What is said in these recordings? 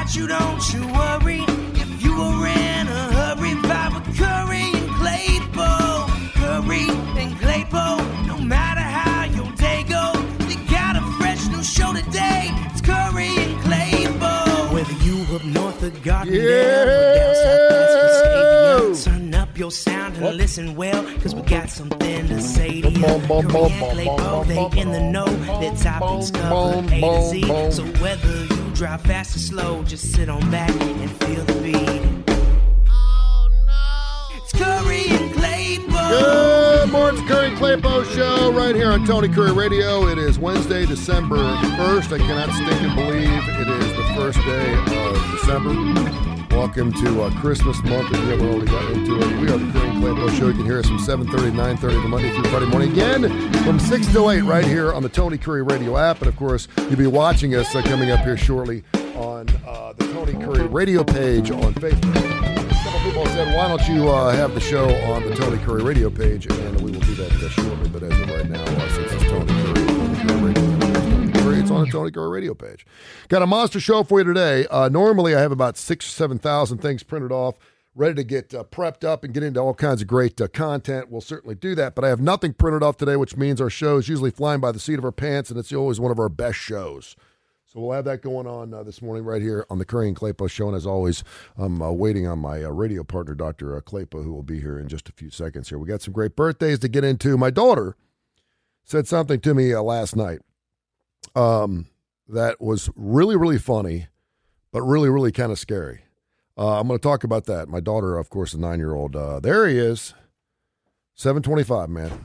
got you, don't you worry. If you were in a hurry, vibe with Kurre and Klapow. Kurre and Klapow, no matter how your day goes, they got a fresh new show today. It's Kurre and Klapow. Whether you up north or Gardendale or down south past Vestavia, turn up your sound and listen well, cause we got something to say to you. Kurre and Klapow, they in the know, their topics cover A to Z. So whether you drive fast or slow, just sit on back and feel the beat. Oh no! It's Kurre and Klapow. Good morning, it's Kurre and Klapow show right here on Tony Kurre Radio. It is Wednesday, December 1st. I cannot stinking believe it is the first day of December. Welcome to Christmas month. If you haven't already got into it, we are the Kurre and Klapow show. You can hear us from 7:30 to 9:30 the Monday through Friday morning. Again, from 6 to 8 right here on the Tony Kurre Radio app. And, of course, you'll be watching us coming up here shortly on the Tony Kurre Radio page on Facebook. Several people said, why don't you have the show on the Tony Kurre Radio page? And we will do that shortly. But as of right now, since it's Tony Kurre Radio, it's on the Tony Kurre Radio page. Got a monster show for you today. Normally, I have about 6,000 or 7,000 things printed off, ready to get prepped up and get into all kinds of great content. We'll certainly do that, but I have nothing printed off today, which means our show is usually flying by the seat of our pants, and it's always one of our best shows. So we'll have that going on this morning right here on the Kurre and Klapow show, and as always, I'm waiting on my radio partner, Dr. Klapow, who will be here in just a few seconds here. We got some great birthdays to get into. My daughter said something to me last night that was really, really funny, but really, really kind of scary. I'm going to talk about that. My daughter, of course, a 9-year-old. There he is. 7:25, man.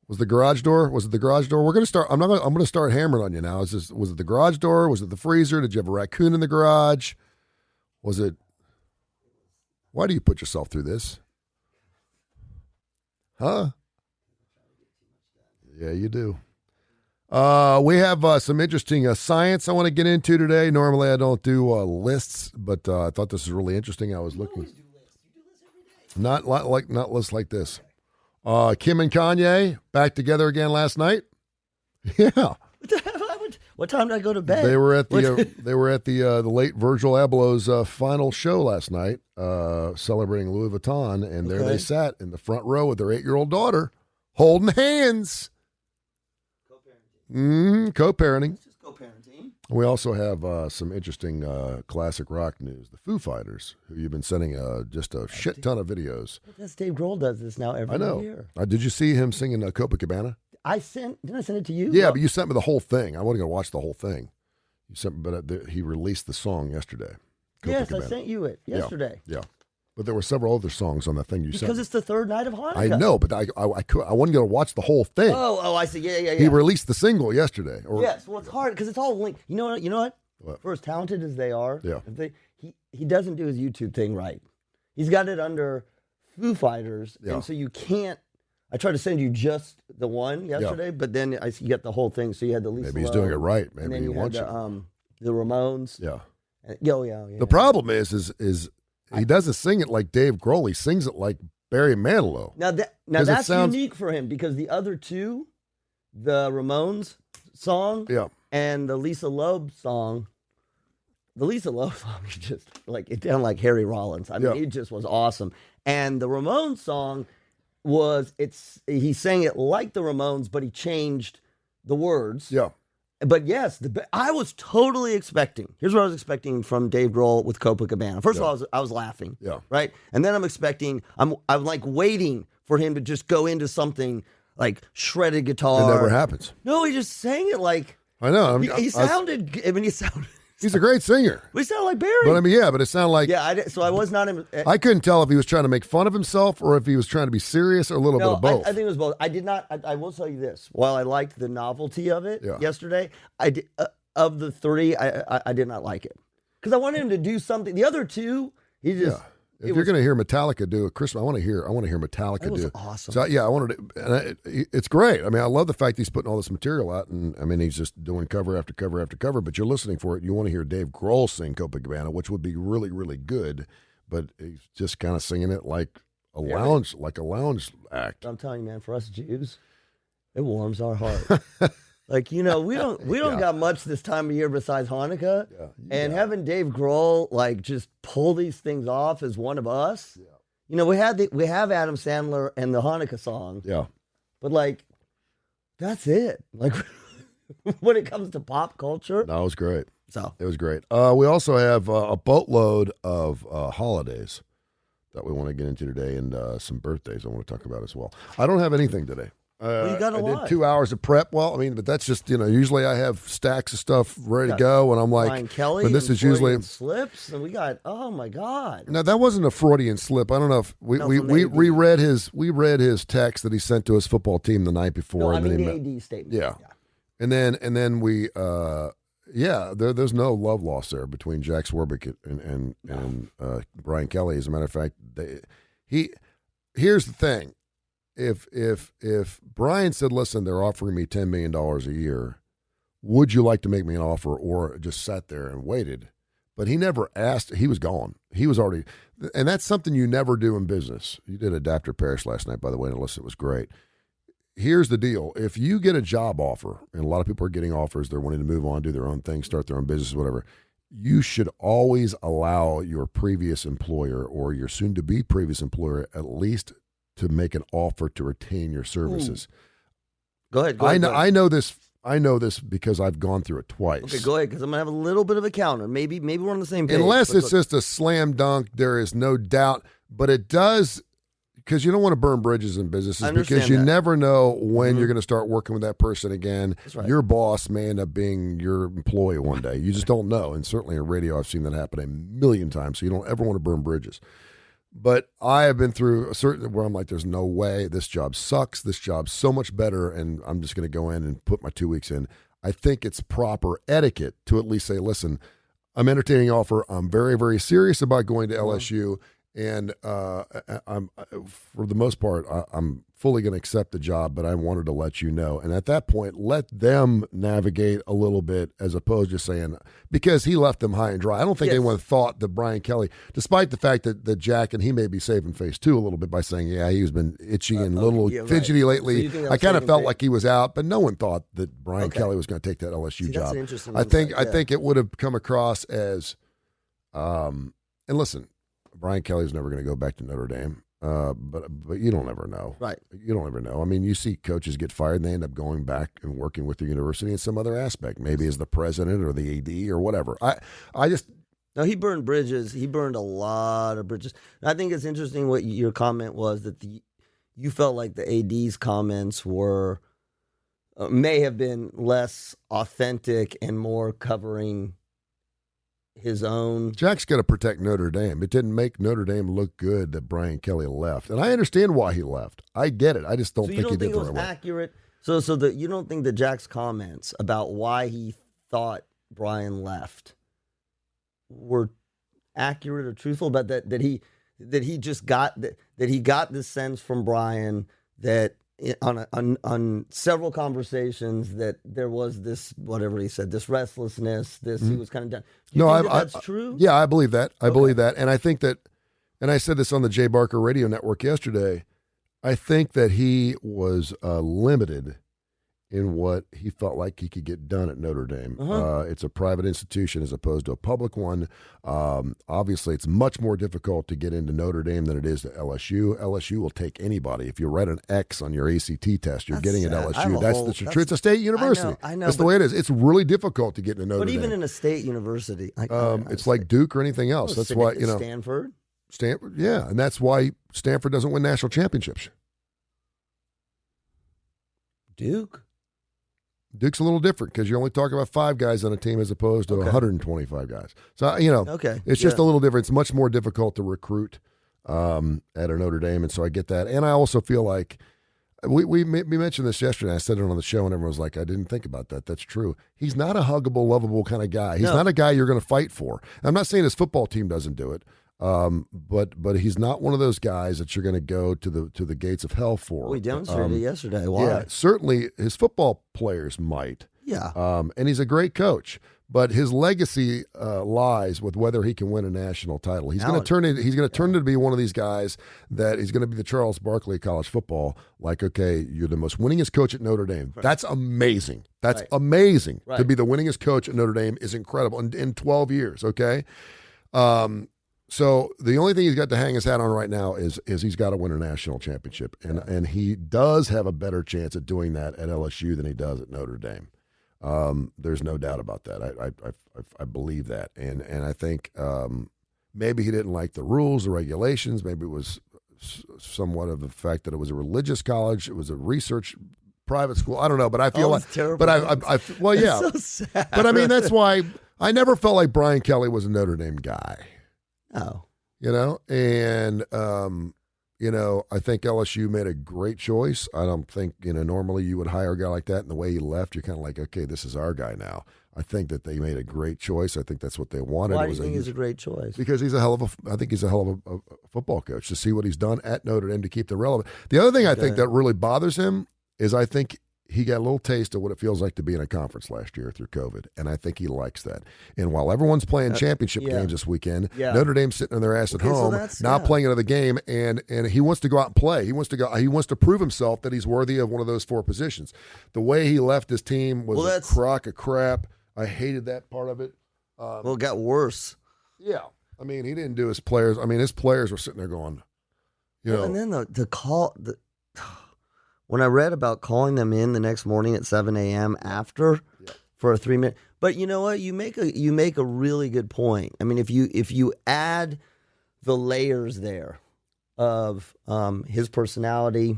Was the garage door? Was it the garage door? We're going to start. I'm going to start hammering on you now. Was it the garage door? Was it the freezer? Did you have a raccoon in the garage? Was it? Why do you put yourself through this? Huh? Yeah, you do. We have some interesting science I want to get into today. Normally I don't do lists, but I thought this was really interesting. I was looking. You do lists every day. Not lists like this. Kim and Kanye back together again last night. Yeah. What time did I go to bed? They were at the late Virgil Abloh's final show last night, celebrating Louis Vuitton, and there they sat in the front row with their 8-year-old daughter, holding hands. Co-parenting. It's just co-parenting. We also have some interesting classic rock news. The Foo Fighters, who you've been sending just a shit ton of videos. That's Dave Grohl does this now every year. Did you see him singing Copacabana? Didn't I send it to you? Yeah, but you sent me the whole thing. I wasn't going to watch the whole thing. You sent me, but he released the song yesterday. Yes, I sent you it yesterday. Yeah. But there were several other songs on that thing you sent. Because it's the third night of Hannukah. I know, but I wasn't going to watch the whole thing. Oh, I see. Yeah. He released the single yesterday. Yes, well, it's hard because it's all linked. You know what? For as talented as they are, he doesn't do his YouTube thing right. He's got it under Foo Fighters, and so you can't. I tried to send you just the one yesterday, but then you got the whole thing. So you had the Lisa Maybe he's doing it right. Maybe and then he wants the Ramones. Yeah. Yeah. The problem is he doesn't sing it like Dave Grohl. He sings it like Barry Manilow. Now that's unique for him because the other two, the Ramones song and the Lisa Loeb song, just like it sounded like Harry Rollins. I mean, it just was awesome. And the Ramones song he sang it like the Ramones, but he changed the words. Yeah. But yes, I was totally expecting. Here's what I was expecting from Dave Grohl with Copacabana. First of all, I was laughing. Yeah. Right. And then I'm like waiting for him to just go into something like shredded guitar. It never happens. No, he just sang it like. I know. He sounded. He's a great singer. But he sounded like Barry. But it sounded like. Yeah. So I was not. I couldn't tell if he was trying to make fun of himself or if he was trying to be serious or a little bit of both. I think it was both. I did not. I will tell you this. While I liked the novelty of it yesterday, of the three, I did not like it because I wanted him to do something. The other two, he just. If you're going to hear Metallica do a Christmas, I want to hear Metallica do. That was awesome. So I wanted to, and it's great. I mean, I love the fact he's putting all this material out, and I mean, he's just doing cover after cover after cover. But you're listening for it. You want to hear Dave Grohl sing Copacabana, which would be really, really good. But he's just kind of singing it like a lounge act. I'm telling you, man, for us Jews, it warms our heart. Like, we don't got much this time of year besides Hannukah. Yeah. And having Dave Grohl like just pull these things off as one of us. Yeah. We have Adam Sandler and the Hannukah song. Yeah. But like, that's it. Like, when it comes to pop culture. No, it was great. So it was great. We also have a boatload of holidays that we want to get into today, and some birthdays I want to talk about as well. I don't have anything today. Well, you got a lot. I did 2 hours of prep. Well, I mean, but that's just, usually I have stacks of stuff ready to go, and I'm like, Brian Kelly, but this is usually slips, and we got, oh my God. Now that wasn't a Freudian slip. I don't know if we read his text that he sent to his football team the night before. No, I mean the AD statement. Yeah. And then we there's no love lost there between Jack Swarbrick and Brian Kelly. As a matter of fact, here's the thing. If Brian said, listen, they're offering me $10 million a year, would you like to make me an offer, or just sat there and waited? But he never asked. He was gone. He was already, and that's something you never do in business. You did Adapter Paris last night, by the way, and listen, it was great. Here's the deal. If you get a job offer, and a lot of people are getting offers, they're wanting to move on, do their own thing, start their own business, whatever, you should always allow your previous employer or your soon-to-be previous employer at least to make an offer to retain your services. Go ahead. I know this because I've gone through it twice. Okay, go ahead, because I'm gonna have a little bit of a counter. Maybe we're on the same page. Unless it's just a slam dunk, there is no doubt. But it does, because you don't want to burn bridges in businesses, because you never know when you're going to start working with that person again. That's right. Your boss may end up being your employee one day. You just don't know. And certainly in radio, I've seen that happen a million times. So you don't ever want to burn bridges. But I have been through a certain where I'm like, there's no way. This job sucks. This job's so much better, and I'm just going to go in and put my 2 weeks in. I think it's proper etiquette to at least say, listen, I'm entertaining an offer. I'm very, very serious about going to LSU, and I'm for the most part, I'm fully going to accept the job, but I wanted to let you know. And at that point, let them navigate a little bit, as opposed to saying, because he left them high and dry. I don't think anyone thought that Brian Kelly, despite the fact that Jack, and he may be saving face too a little bit by saying, he's been itchy and a little fidgety lately. So I kind of felt like he was out, but no one thought that Brian Kelly was going to take that LSU job. I think it would have come across as, and listen, Brian Kelly's never going to go back to Notre Dame. But you don't ever know. Right. You don't ever know. I mean, you see coaches get fired and they end up going back and working with the university in some other aspect, maybe as the president or the AD or whatever. No, he burned bridges. He burned a lot of bridges. And I think it's interesting what your comment was, that you felt like the AD's comments were may have been less authentic and more covering his own. Jack's got to protect Notre Dame. It didn't make Notre Dame look good that Brian Kelly left, and I understand why he left. I get it. I just don't think he did the right way. Accurate. So you don't think that Jack's comments about why he thought Brian left were accurate or truthful, but that he just got that he got the sense from Brian that on several conversations that there was this, whatever he said, this restlessness, he was kind of done. That's true? Yeah, I believe that. I believe that. And I think that, and I said this on the Jay Barker Radio Network yesterday, I think that he was limited in what he felt like he could get done at Notre Dame. It's a private institution as opposed to a public one. Obviously, it's much more difficult to get into Notre Dame than it is to LSU. LSU will take anybody. If you write an X on your ACT test, you're getting at LSU. That's the truth. It's a state university. I know. That's the way it is. It's really difficult to get into Notre Dame. But even in a state university, it's like Duke or anything else. That's why Stanford. Yeah, and that's why Stanford doesn't win national championships. Duke's a little different because you're only talking about 5 guys on a team as opposed to 125 guys. So, it's just a little different. It's much more difficult to recruit at a Notre Dame, and so I get that. And I also feel like we mentioned this yesterday. I said it on the show, and everyone was like, I didn't think about that. That's true. He's not a huggable, lovable kind of guy. He's not a guy you're going to fight for. I'm not saying his football team doesn't do it. But he's not one of those guys that you're going to go to the gates of hell for. We demonstrated it yesterday. Why? Yeah, certainly his football players might. Yeah. And he's a great coach. But his legacy lies with whether he can win a national title. He's going to turn into be one of these guys that he's going to be the Charles Barkley of college football. Like, okay, you're the most winningest coach at Notre Dame. Right. That's amazing. That's amazing. Right. To be the winningest coach at Notre Dame is incredible in 12 years, okay? So the only thing he's got to hang his hat on right now is he's got to win a national championship. And he does have a better chance at doing that at LSU than he does at Notre Dame. There's no doubt about that. I believe that, and I think maybe he didn't like the rules, the regulations. Maybe it was somewhat of the fact that it was a religious college. It was a research private school. I don't know, but I feel like, terrible. But well, yeah. So sad. But I mean, that's why I never felt like Brian Kelly was a Notre Dame guy. Oh, and I think LSU made a great choice. I don't think, normally you would hire a guy like that, and the way he left, you're kind of like, okay, this is our guy now. I think that they made a great choice. I think that's what they wanted. Why do you think he's a great choice? Because he's I think he's a hell of a football coach, to see what he's done at Notre Dame to keep them relevant. The other thing I think that really bothers him is I think he got a little taste of what it feels like to be in a conference last year through COVID, and I think he likes that. And while everyone's playing championship games this weekend, Notre Dame's sitting on their ass at home, not playing another game, and he wants to go out and play. He wants to prove himself that he's worthy of one of those four positions. The way he left his team was a crock of crap. I hated that part of it. It got worse. Yeah. I mean, he didn't do his players. I mean, his players were sitting there going, and then the call. When I read about calling them in the next morning at 7 a.m. after for a 3-minute, but you know what? You make a really good point. I mean, if you add the layers there of his personality,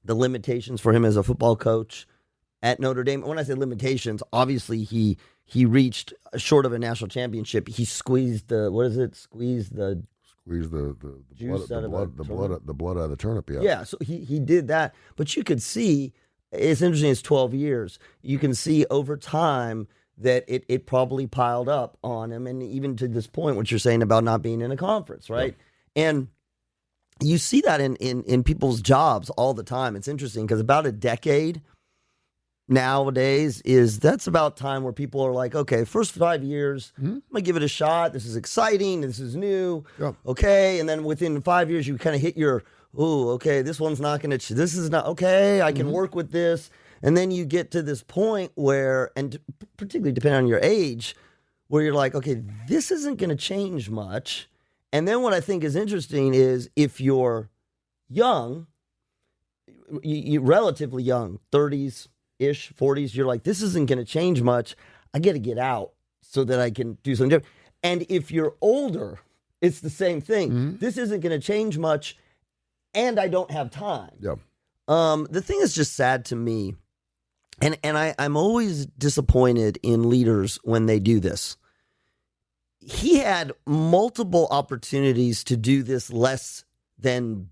the limitations for him as a football coach at Notre Dame. When I say limitations, obviously he reached short of a national championship. He squeezed the blood out of the turnip. Yeah, so he did that. But you could see, it's interesting, it's 12 years. You can see over time that it probably piled up on him. And even to this point, what you're saying about not being in a conference, right? Yeah. And you see that in people's jobs all the time. It's interesting because about a decade nowadays that's about time where people are like, okay, first 5 years, I'm gonna give it a shot. This is exciting. This is new. Yeah. Okay, and then within 5 years, you kind of hit your, okay, this one's not gonna. This is not okay. I can work with this, and then you get to this point where, and particularly depending on your age, where you're like, okay, this isn't gonna change much. And then what I think is interesting is if you're young, you relatively young, 30s. Ish 40s, you're like, this isn't going to change much. I got to get out so that I can do something different. And if you're older, it's the same thing. This isn't going to change much, and I don't have time. Yeah. The thing is just sad to me, and I'm always disappointed in leaders when they do this. He had multiple opportunities to do this less than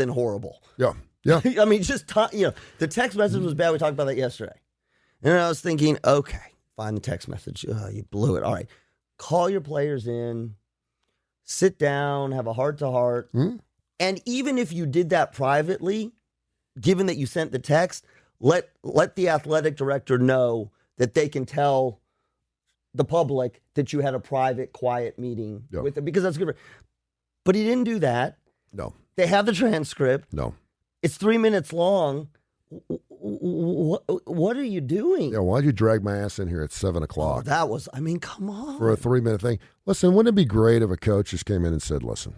horrible. Yeah. Yeah. I mean, the text message was bad. We talked about that yesterday. And I was thinking, okay, find the text message. You blew it. All right. Call your players in, sit down, have a heart-to-heart. And even if you did that privately, given that you sent the text, let the athletic director know that they can tell the public that you had a private, quiet meeting with them, because that's good. But he didn't do that. No. They have the transcript. No. It's 3 minutes long. What are you doing? Yeah, why'd you drag my ass in here at 7 o'clock? That was, come on. For a 3-minute thing. Listen, wouldn't it be great if a coach just came in and said, listen,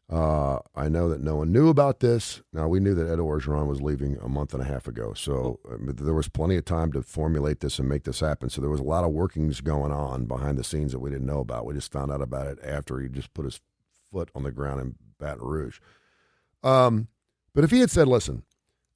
I know that no one knew about this. Now, we knew that Ed Orgeron was leaving a month and a half ago, so there was plenty of time to formulate this and make this happen. So there was a lot of workings going on behind the scenes that we didn't know about. We just found out about it after he just put his foot on the ground in Baton Rouge. But if he had said, listen,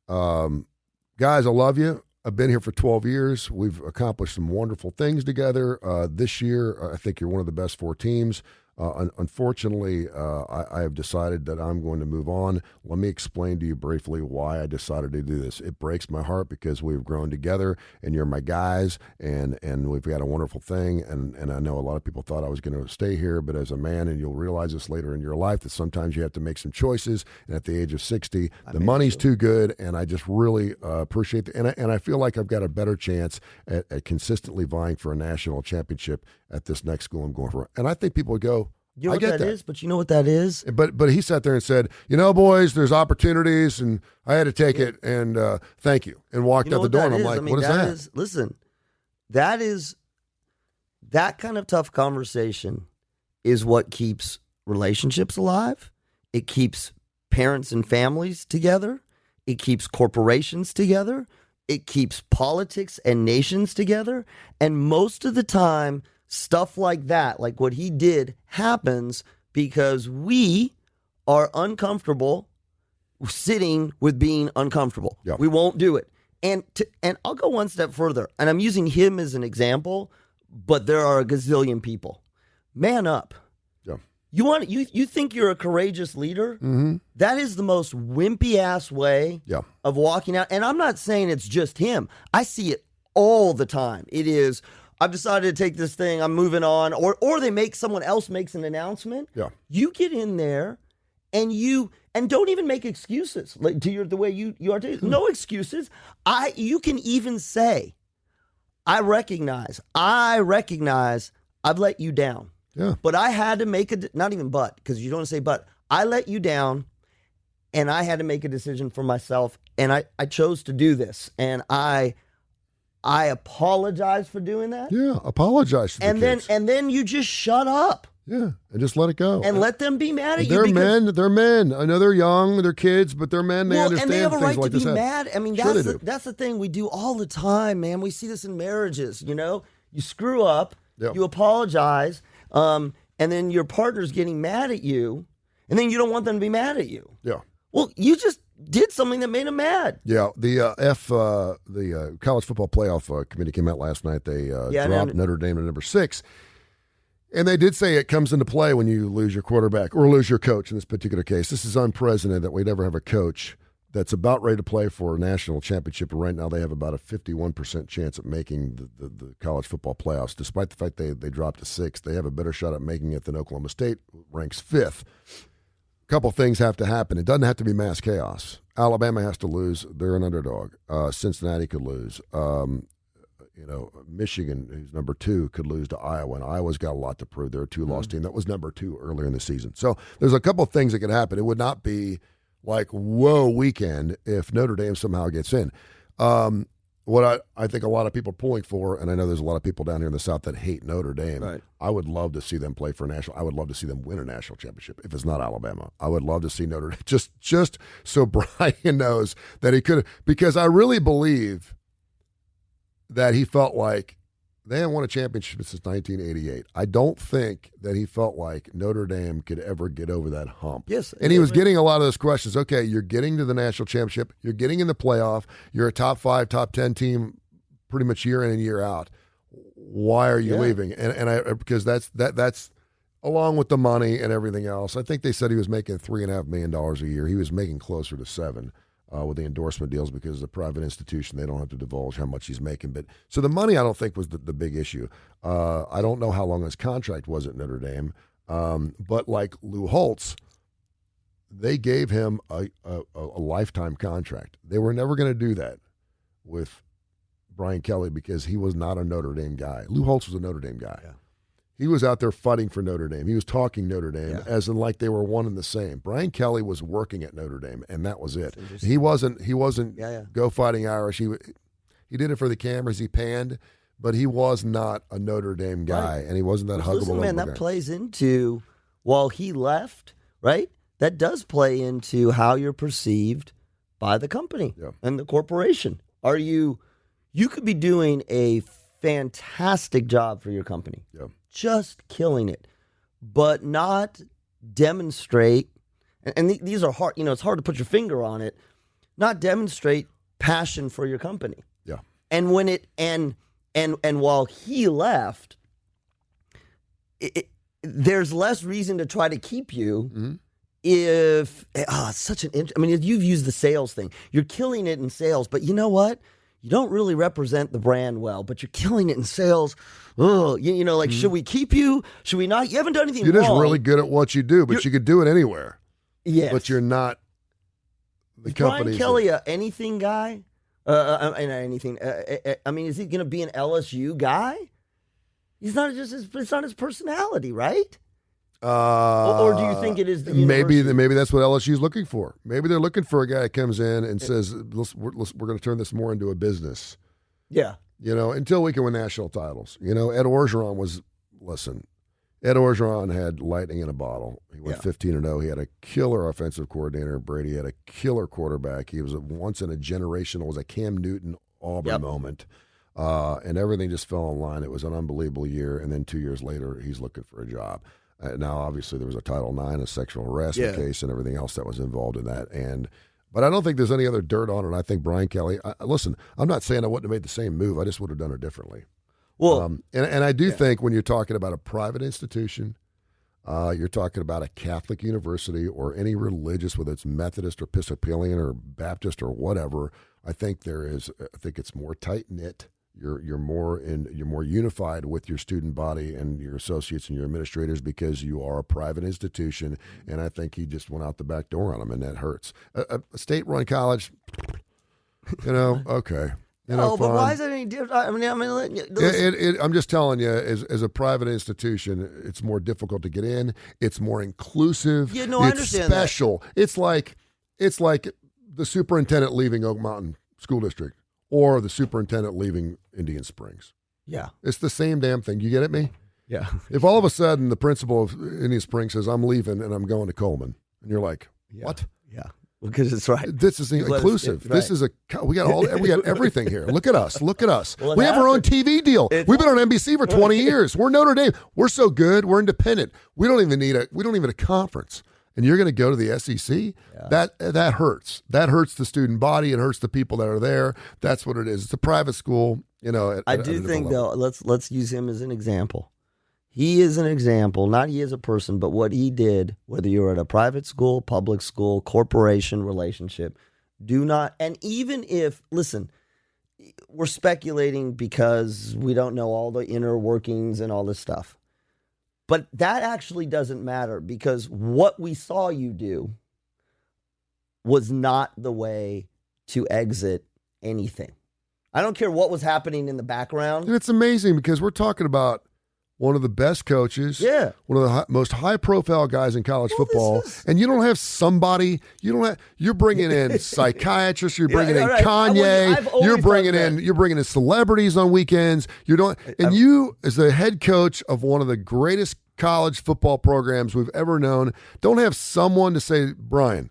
guys, I love you. I've been here for 12 years. We've accomplished some wonderful things together. This year, I think you're one of the best 4 teams. Unfortunately, I have decided that I'm going to move on. Let me explain to you briefly why I decided to do this. It breaks my heart because we've grown together, and you're my guys, and we've got a wonderful thing. And I know a lot of people thought I was going to stay here, but as a man, and you'll realize this later in your life, that sometimes you have to make some choices. And at the age of 60, the money's too good, and I just really appreciate it. And I feel like I've got a better chance at consistently vying for a national championship at this next school I'm going for. And I think people would go, you know I get what that is, but you know what that is? But he sat there and said, boys, there's opportunities, and I had to take it, and thank you, and walked out the door. And I'm like, what is that? Listen, that kind of tough conversation is what keeps relationships alive. It keeps parents and families together. It keeps corporations together. It keeps politics and nations together. And most of the time, stuff like that, like what he did, happens because we are uncomfortable sitting with being uncomfortable. Yeah. We won't do it. And I'll go one step further, and I'm using him as an example, but there are a gazillion people. Man up. Yeah. You think you're a courageous leader? Mm-hmm. That is the most wimpy ass way of walking out. And I'm not saying it's just him. I see it all the time. It is, I've decided to take this thing, I'm moving on, or someone else makes an announcement. Yeah. You get in there and don't even make excuses. Like the way you are today. No excuses. You can even say, I recognize I've let you down. Yeah. But I had to make not even but, because you don't want to say but. I let you down, and I had to make a decision for myself, and I chose to do this, and I apologize for doing that. Yeah, apologize to the kids. And then you just shut up. Yeah, and just let it go. And let them be mad at you. They're men. I know they're young, they're kids, but they're men. They understand and they have a things right like to this. be mad. I mean, Sure that's the thing we do all the time, man. We see this in marriages, You screw up, you apologize, and then your partner's getting mad at you, and then you don't want them to be mad at you. Yeah. Well, you just did something that made them mad. Yeah, the college football playoff committee came out last night. They dropped Notre Dame to number 6. And they did say it comes into play when you lose your quarterback or lose your coach in this particular case. This is unprecedented that we'd ever have a coach that's about ready to play for a national championship. And right now they have about a 51% chance of making the college football playoffs. Despite the fact they dropped to 6th, they have a better shot at making it than Oklahoma State, ranks 5th. A couple things have to happen. It doesn't have to be mass chaos. Alabama has to lose. They're an underdog. Cincinnati could lose. Michigan, who's number 2, could lose to Iowa, and Iowa's got a lot to prove. They're a 2-loss team. That was number 2 earlier in the season. So there's a couple of things that could happen. It would not be like, whoa, weekend if Notre Dame somehow gets in. What I think a lot of people are pulling for, and I know there's a lot of people down here in the South that hate Notre Dame. Right. I would love to see them play for a national. I would love to see them win a national championship if it's not Alabama. I would love to see Notre Dame, just so Brian knows that he could, because I really believe that he felt like they haven't won a championship since 1988. I don't think that he felt like Notre Dame could ever get over that hump. Yes. And he was getting a lot of those questions. Okay, you're getting to the national championship. You're getting in the playoff. You're a top 5, top 10 team pretty much year in and year out. Why are you leaving? And I because that's along with the money and everything else. I think they said he was making $3.5 million a year. He was making closer to $7 million. With the endorsement deals, because it's a private institution, they don't have to divulge how much he's making. But so the money, I don't think, was the big issue. I don't know how long his contract was at Notre Dame, but like Lou Holtz, they gave him a lifetime contract. They were never going to do that with Brian Kelly because he was not a Notre Dame guy. Lou Holtz was a Notre Dame guy. Yeah. He was out there fighting for Notre Dame. He was talking Notre Dame as in like they were one and the same. Brian Kelly was working at Notre Dame, and that was it. He wasn't go fighting Irish. He did it for the cameras. He panned, but he was not a Notre Dame guy, and he wasn't that huggable. Listen, man, that plays into, while he left, right? That does play into how you're perceived by the company and the corporation. You could be doing a fantastic job for your company. Yeah. Just killing it, but not demonstrate, and these are hard, it's hard to put your finger on it, not demonstrate passion for your company. Yeah. And when and while he left, there's less reason to try to keep you if it's such an. I mean, you've used the sales thing. You're killing it in sales, but you know what? You don't really represent the brand well, but you're killing it in sales. Oh, should we keep you? Should we not? You haven't done anything wrong. You're just really good at what you do, but you could do it anywhere. Yes. But you're not the company. Brian Kelly, anything guy? Anything. I mean, is he going to be an LSU guy? He's not it's not his personality, right? Or do you think it is the university? Maybe that's what LSU's looking for. Maybe they're looking for a guy that comes in and says, we're going to turn this more into a business. Yeah. Until we can win national titles. Ed Orgeron had lightning in a bottle. He went 15-0. He had a killer offensive coordinator. Brady had a killer quarterback. He was once in a generational, was a Cam Newton Auburn moment. And everything just fell in line. It was an unbelievable year. And then 2 years later, he's looking for a job. Now, obviously, there was a Title IX, a sexual harassment case, and everything else that was involved in that. But I don't think there's any other dirt on it. I think Brian Kelly, listen, I'm not saying I wouldn't have made the same move. I just would have done it differently. Well, and I do think when you're talking about a private institution, you're talking about a Catholic university or any religious, whether it's Methodist or Episcopalian or Baptist or whatever, I think it's more tight-knit. You're more unified with your student body and your associates and your administrators because you are a private institution. And I think he just went out the back door on them, and that hurts. A state-run college, okay. But why is it any different? I'm just telling you, as a private institution, it's more difficult to get in. It's more inclusive. I it's understand special. That. It's like the superintendent leaving Oak Mountain School District or the superintendent leaving Indian Springs. Yeah. It's the same damn thing. You get at me? Yeah. If all of a sudden the principal of Indian Springs says, I'm leaving and I'm going to Coleman, and you're like, what? Yeah. Because it's right. This is inclusive. Right. This is we got everything here. Look at us. Well, we have our own TV deal. We've been on NBC for 20 years. We're Notre Dame. We're so good. We're independent. We don't even need a conference. And you're going to go to the SEC? Yeah. That hurts. That hurts the student body. It hurts the people that are there. That's what it is. It's a private school. I do think though. Let's use him as an example. He is an example, not he as a person, but what he did, whether you're at a private school, public school, corporation relationship, do not, and even if, listen, we're speculating because we don't know all the inner workings and all this stuff. But that actually doesn't matter because what we saw you do was not the way to exit anything. I don't care what was happening in the background. And it's amazing because we're talking about one of the best coaches, one of the most high-profile guys in college football, and you don't have somebody. You're bringing in psychiatrists. You're bringing in Kanye. You're bringing in celebrities on weekends. You as the head coach of one of the greatest college football programs we've ever known, don't have someone to say, Brian,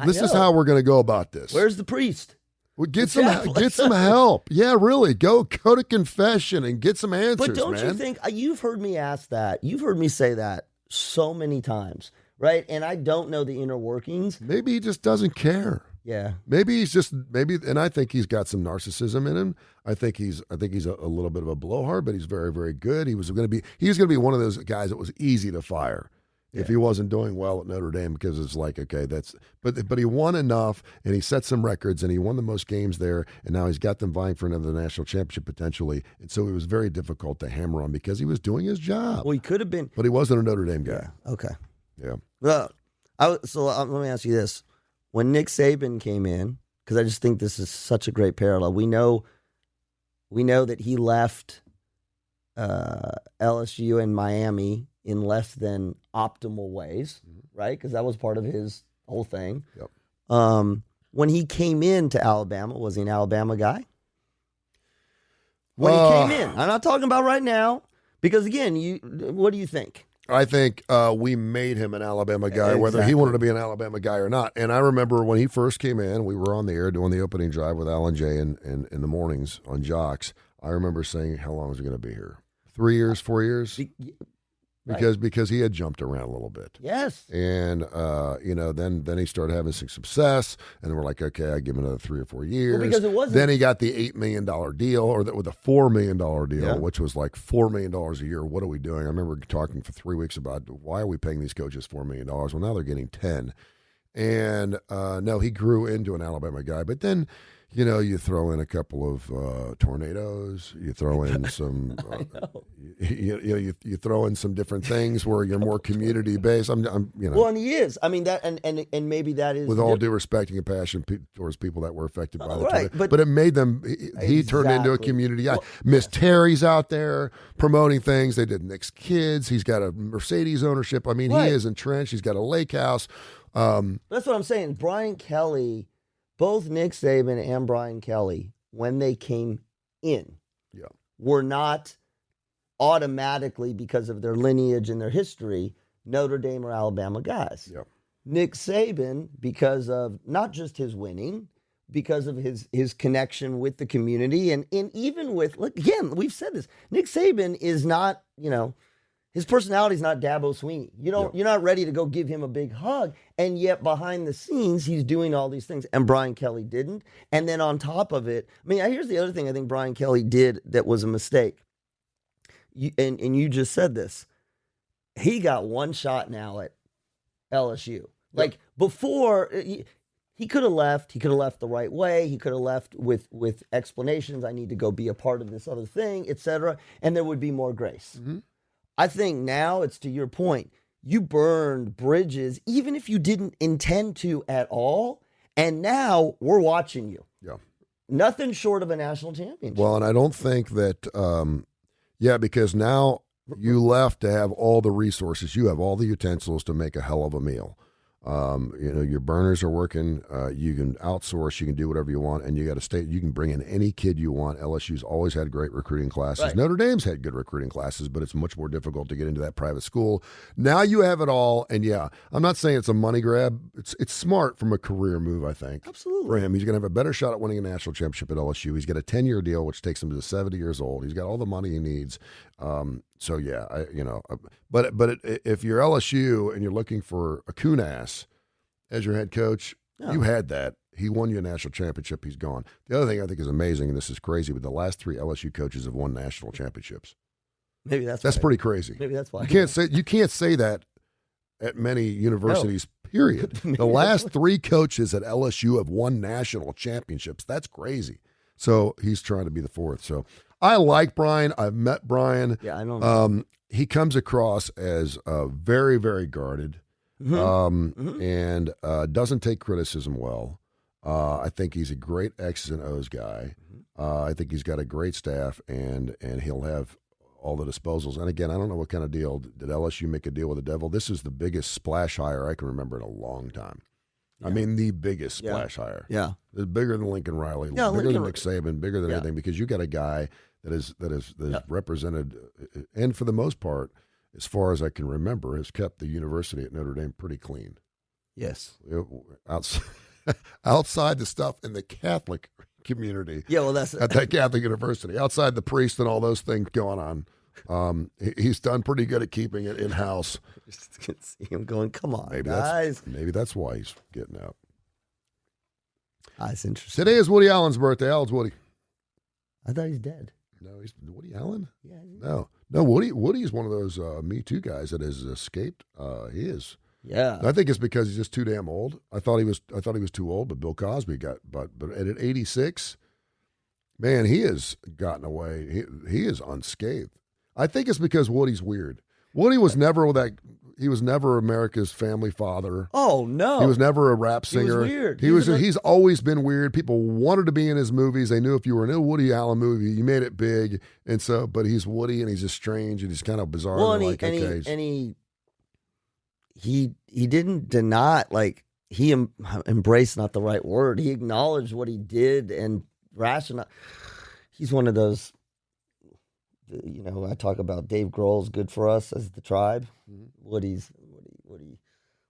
this is how we're going to go about this. Where's the priest? Well, get some help. Yeah, really. Go to confession and get some answers. But don't you think you've heard me ask that? You've heard me say that so many times, right? And I don't know the inner workings. Maybe he just doesn't care. Yeah. And I think he's got some narcissism in him. I think he's a little bit of a blowhard, but he's very, very good. He was going to be one of those guys that was easy to fire. If he wasn't doing well at Notre Dame, because it's like, okay, but he won enough and he set some records and he won the most games there, and now he's got them vying for another national championship potentially. And so it was very difficult to hammer on because he was doing his job. Well, he could have been, but he wasn't a Notre Dame guy. Yeah. Okay. Yeah. Well, let me ask you this: when Nick Saban came in, because I just think this is such a great parallel. We know that he left LSU and Miami in less than optimal ways, right? Because that was part of his whole thing. Yep. When he came into Alabama, was he an Alabama guy? When he came in, I'm not talking about right now, because again, what do you think? I think we made him an Alabama guy, whether he wanted to be an Alabama guy or not. And I remember when he first came in, we were on the air doing the opening drive with Alan Jay in the mornings on Jocks. I remember saying, how long is he going to be here? 3 years, 4 years? because he had jumped around a little bit. Yes. And then he started having some success, and we're like, okay, I give him another 3 or 4 years. Well, because it wasn't. Then he got the $8 million deal, or with a $4 million deal, which was like $4 million a year. What are we doing? I remember talking for 3 weeks about why are we paying these coaches $4 million? Well, now they're getting 10. And no, he grew into an Alabama guy, but then. You throw in a couple of tornadoes. You throw in some. You throw in some different things where you're more community based. Well, and he is. I mean that, and maybe that is. With all due respect and compassion towards people that were affected by the right, tornado, but it made them. He turned into a community guy. Well, Miss Terry's out there promoting things. They did Nick's Kids. He's got a Mercedes ownership. I mean, he is entrenched. He's got a lake house. That's what I'm saying. Brian Kelly. Both Nick Saban and Brian Kelly, when they came in, were not automatically, because of their lineage and their history, Notre Dame or Alabama guys. Yeah. Nick Saban, because of not just his winning, because of his connection with the community, and even with, again, we've said this, Nick Saban is not, his personality is not Dabo Sweeney. You're not ready to go give him a big hug, and yet behind the scenes he's doing all these things. And Brian Kelly didn't. And then on top of it, here's the other thing I think Brian Kelly did that was a mistake. And you just said this. He got one shot now at LSU. Like before, he could have left. He could have left the right way. He could have left with explanations. I need to go be a part of this other thing, etc. And there would be more grace. Mm-hmm. I think now it's to your point. You burned bridges, even if you didn't intend to at all. And now we're watching you. Yeah. Nothing short of a national championship. Well, and I don't think that, because now you left to have all the resources. You have all the utensils to make a hell of a meal. Your burners are working. You can outsource. You can do whatever you want, and you got to stay. You can bring in any kid you want. LSU's always had great recruiting classes. Right. Notre Dame's had good recruiting classes, but it's much more difficult to get into that private school. Now you have it all, and I'm not saying it's a money grab. It's smart from a career move, I think. Absolutely. For him, he's going to have a better shot at winning a national championship at LSU. He's got a 10-year deal, which takes him to 70 years old. He's got all the money he needs. But if you're LSU and you're looking for a Kunas as your head coach, you had that. He won you a national championship. He's gone. The other thing I think is amazing, and this is crazy, but the last 3 LSU coaches have won national championships. Maybe that's pretty crazy. Maybe that's why you can't say that at many universities. No. Period. The last 3 coaches at LSU have won national championships. That's crazy. So he's trying to be the 4th. So. I like Brian. I've met Brian. Yeah, I know. He comes across as very, very guarded, and doesn't take criticism well. I think he's a great X's and O's guy. I think he's got a great staff, and he'll have all the disposals. And again, I don't know what kind of deal. Did LSU make a deal with the devil? This is the biggest splash hire I can remember in a long time. Yeah. I mean, the biggest splash hire. Yeah. It's bigger than Lincoln Riley, bigger than Nick Saban, bigger than anything, because you got a guy that is represented, and for the most part, as far as I can remember, has kept the university at Notre Dame pretty clean. Yes. Outside the stuff in the Catholic community. Yeah, well, that's at that Catholic university. Outside the priest and all those things going on, he's done pretty good at keeping it in house. Just can see him going, come on, guys. Maybe that's why he's getting out. That's interesting. Today is Woody Allen's birthday. How old's Woody? I thought he's dead. No, he's Woody Allen. Yeah. No. Woody is one of those Me Too guys that has escaped. He is. Yeah. I think it's because he's just too damn old. I thought he was too old, but Bill Cosby but at 86, man, he has gotten away. He is unscathed. I think it's because Woody's weird. Woody was never he was never America's family father. Oh no. He was never a rap singer. He was weird. He's always been weird. People wanted to be in his movies. They knew if you were in a Woody Allen movie, you made it big. And so, but he's Woody and he's just strange and he's kind of bizarre. Well, he didn't deny, he embraced, not the right word. He acknowledged what he did and rationalized. He's one of those, I talk about Dave Grohl's Good for Us as the tribe. Mm-hmm.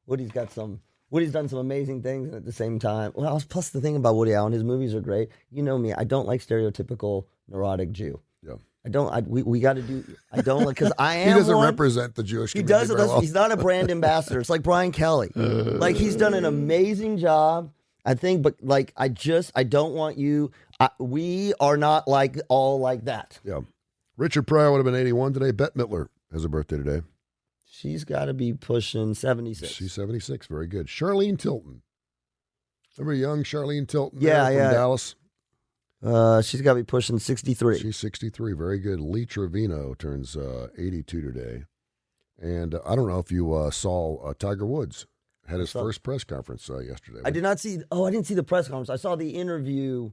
Woody's done some amazing things, and at the same time, plus the thing about Woody Allen, his movies are great. You know me, I don't like stereotypical neurotic Jew. Yeah. We got to do. I don't like because I am. He doesn't one, represent the Jewish He community. doesn't. Well. He's not a brand ambassador. It's like Brian Kelly. Like he's done an amazing job. I think, but like I don't want you. We are not like all like that. Yeah. Richard Pryor would have been 81 today. Bette Midler has a birthday today. She's got to be pushing 76. She's 76. Very good. Charlene Tilton. Remember young Charlene Tilton? Yeah, from Dallas. She's got to be pushing 63. She's 63. Very good. Lee Trevino turns 82 today. And I don't know if you saw Tiger Woods had his first press conference yesterday. I did not see. Oh, I didn't see the press conference. I saw the interview.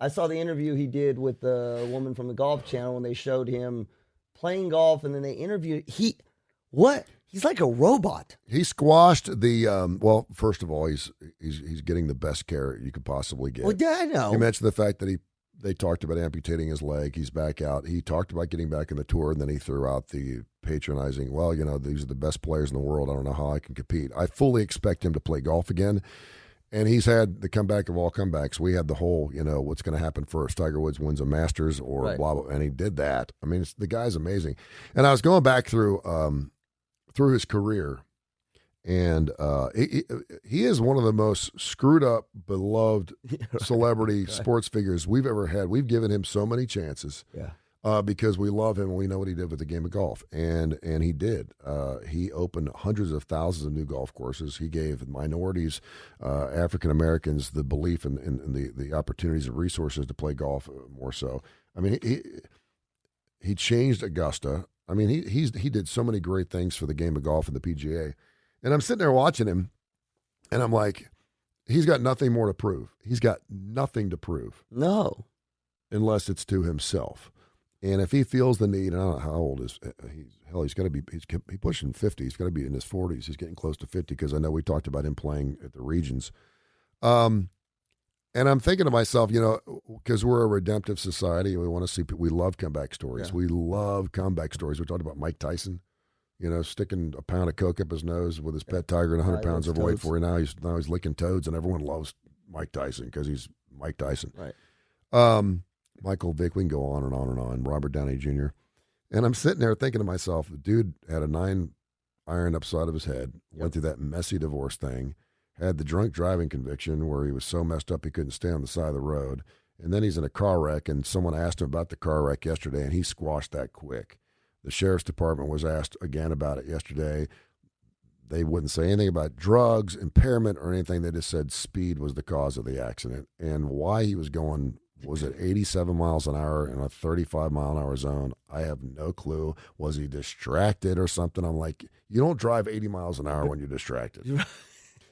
He did with the woman from the Golf Channel when they showed him playing golf, and then they interviewed. He's like a robot. He squashed the. Well, first of all, he's getting the best care you could possibly get. Well, yeah, I know. He mentioned the fact that they talked about amputating his leg. He's back out. He talked about getting back in the tour, and then he threw out the patronizing, well, these are the best players in the world. I don't know how I can compete. I fully expect him to play golf again. And he's had the comeback of all comebacks. We had the whole, what's going to happen first. Tiger Woods wins a Masters or blah, blah, and he did that. I mean, the guy's amazing. And I was going back through his career, and he is one of the most screwed up, beloved celebrity sports figures we've ever had. We've given him so many chances. Yeah. Because we love him and we know what he did with the game of golf. And he did. He opened hundreds of thousands of new golf courses. He gave minorities, African Americans, the belief in the opportunities and resources to play golf more so. I mean, he changed Augusta. I mean, he did so many great things for the game of golf and the PGA. And I'm sitting there watching him, and I'm like, he's got nothing more to prove. He's got nothing to prove. No. Unless it's to himself. And if he feels the need, and I don't know how old is he's got to be, he's pushing 50. He's got to be in his 40s. He's getting close to 50 because I know we talked about him playing at the Regions. And I'm thinking to myself, because we're a redemptive society, we want to see, we love comeback stories. Yeah. We love comeback stories. We talked about Mike Tyson, sticking a pound of coke up his nose with his pet tiger and 100 pounds overweight for him. Now he's licking toads, and everyone loves Mike Tyson because he's Mike Tyson. Right. Michael Vick, we can go on and on and on, Robert Downey Jr. And I'm sitting there thinking to myself, the dude had a 9-iron upside of his head, went through that messy divorce thing, had the drunk driving conviction where he was so messed up he couldn't stay on the side of the road, and then he's in a car wreck, and someone asked him about the car wreck yesterday, and he squashed that quick. The sheriff's department was asked again about it yesterday. They wouldn't say anything about drugs, impairment, or anything. They just said speed was the cause of the accident, and why he was going... Was it 87 miles an hour in a 35-mile-an-hour zone? I have no clue. Was he distracted or something? I'm like, you don't drive 80 miles an hour when you're distracted.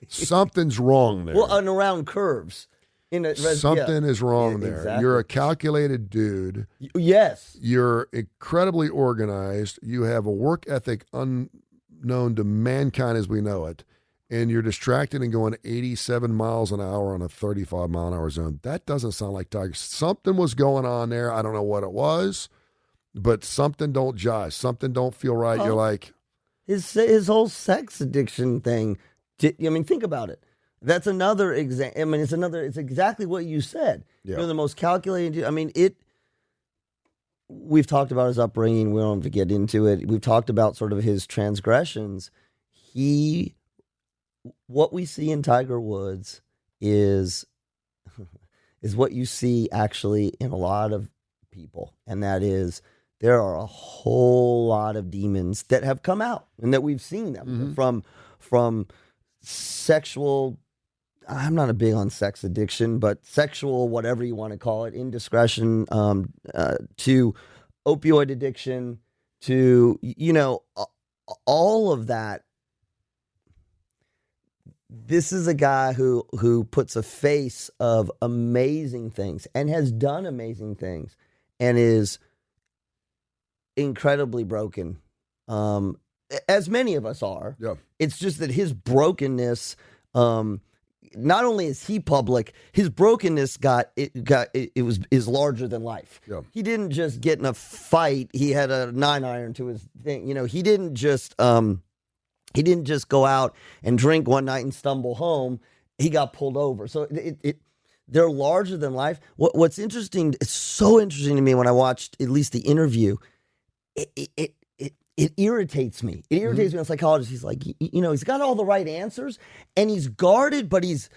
Something's wrong there. Well, and around curves. Something is wrong there. Exactly. You're a calculated dude. Yes. You're incredibly organized. You have a work ethic unknown to mankind as we know it. And you're distracted and going 87 miles an hour on a 35-mile-an-hour zone. That doesn't sound like Tiger. Something was going on there. I don't know what it was, but something don't jive. Something don't feel right. You're like... His whole sex addiction thing, I mean, think about it. That's another example. I mean, it's exactly what you said. Yeah. You're the most calculated... I mean, we've talked about his upbringing. We don't have to get into it. We've talked about sort of his transgressions. What we see in Tiger Woods is what you see actually in a lot of people, and that is there are a whole lot of demons that have come out and that we've seen them from sexual. I'm not a big on sex addiction, but sexual, whatever you want to call it, indiscretion, to opioid addiction, to all of that. This is a guy who puts a face of amazing things and has done amazing things and is incredibly broken, as many of us are. Yeah. It's just that his brokenness, not only is he public, his brokenness is larger than life. Yeah. He didn't just get in a fight. He had a 9-iron to his thing. He didn't just... He didn't just go out and drink one night and stumble home. He got pulled over. So they're larger than life. What's interesting, it's so interesting to me when I watched at least the interview, it irritates me. It irritates me as a psychologist. He's like, he's got all the right answers, and he's guarded, but he's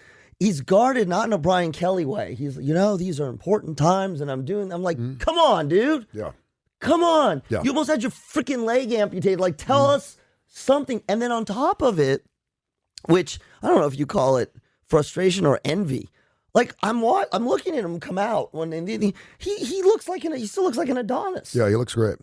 guarded not in a Brian Kelly way. He's, these are important times, and I'm like, come on, dude. Yeah. Come on. Yeah. You almost had your freaking leg amputated. Like, tell us something. And then on top of it, which I don't know if you call it frustration or envy. Like, I'm looking at him come out when he still looks like an Adonis. Yeah, he looks great.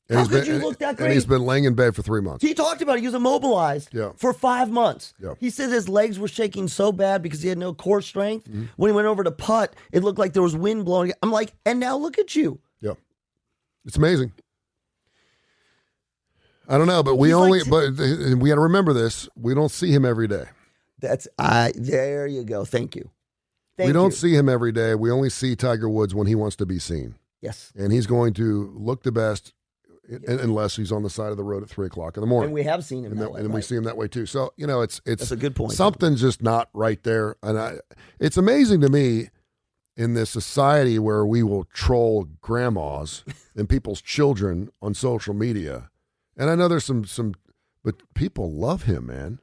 And How could you look that great? And he's been laying in bed for 3 months. He talked about it. He was immobilized for 5 months. Yeah. He said his legs were shaking so bad because he had no core strength. When he went over to putt, it looked like there was wind blowing. I'm like, and now look at you. Yeah. It's amazing. I don't know, but we got to remember this. We don't see him every day. There you go. Thank you. We don't see him every day. We only see Tiger Woods when he wants to be seen. Yes. And he's going to look the best unless he's on the side of the road at 3:00 in the morning. And we have seen him that way. And we see him that way too. So, it's that's a good point. Something's just not right there. And it's amazing to me in this society where we will troll grandmas and people's children on social media. And I know there's some, but people love him, man.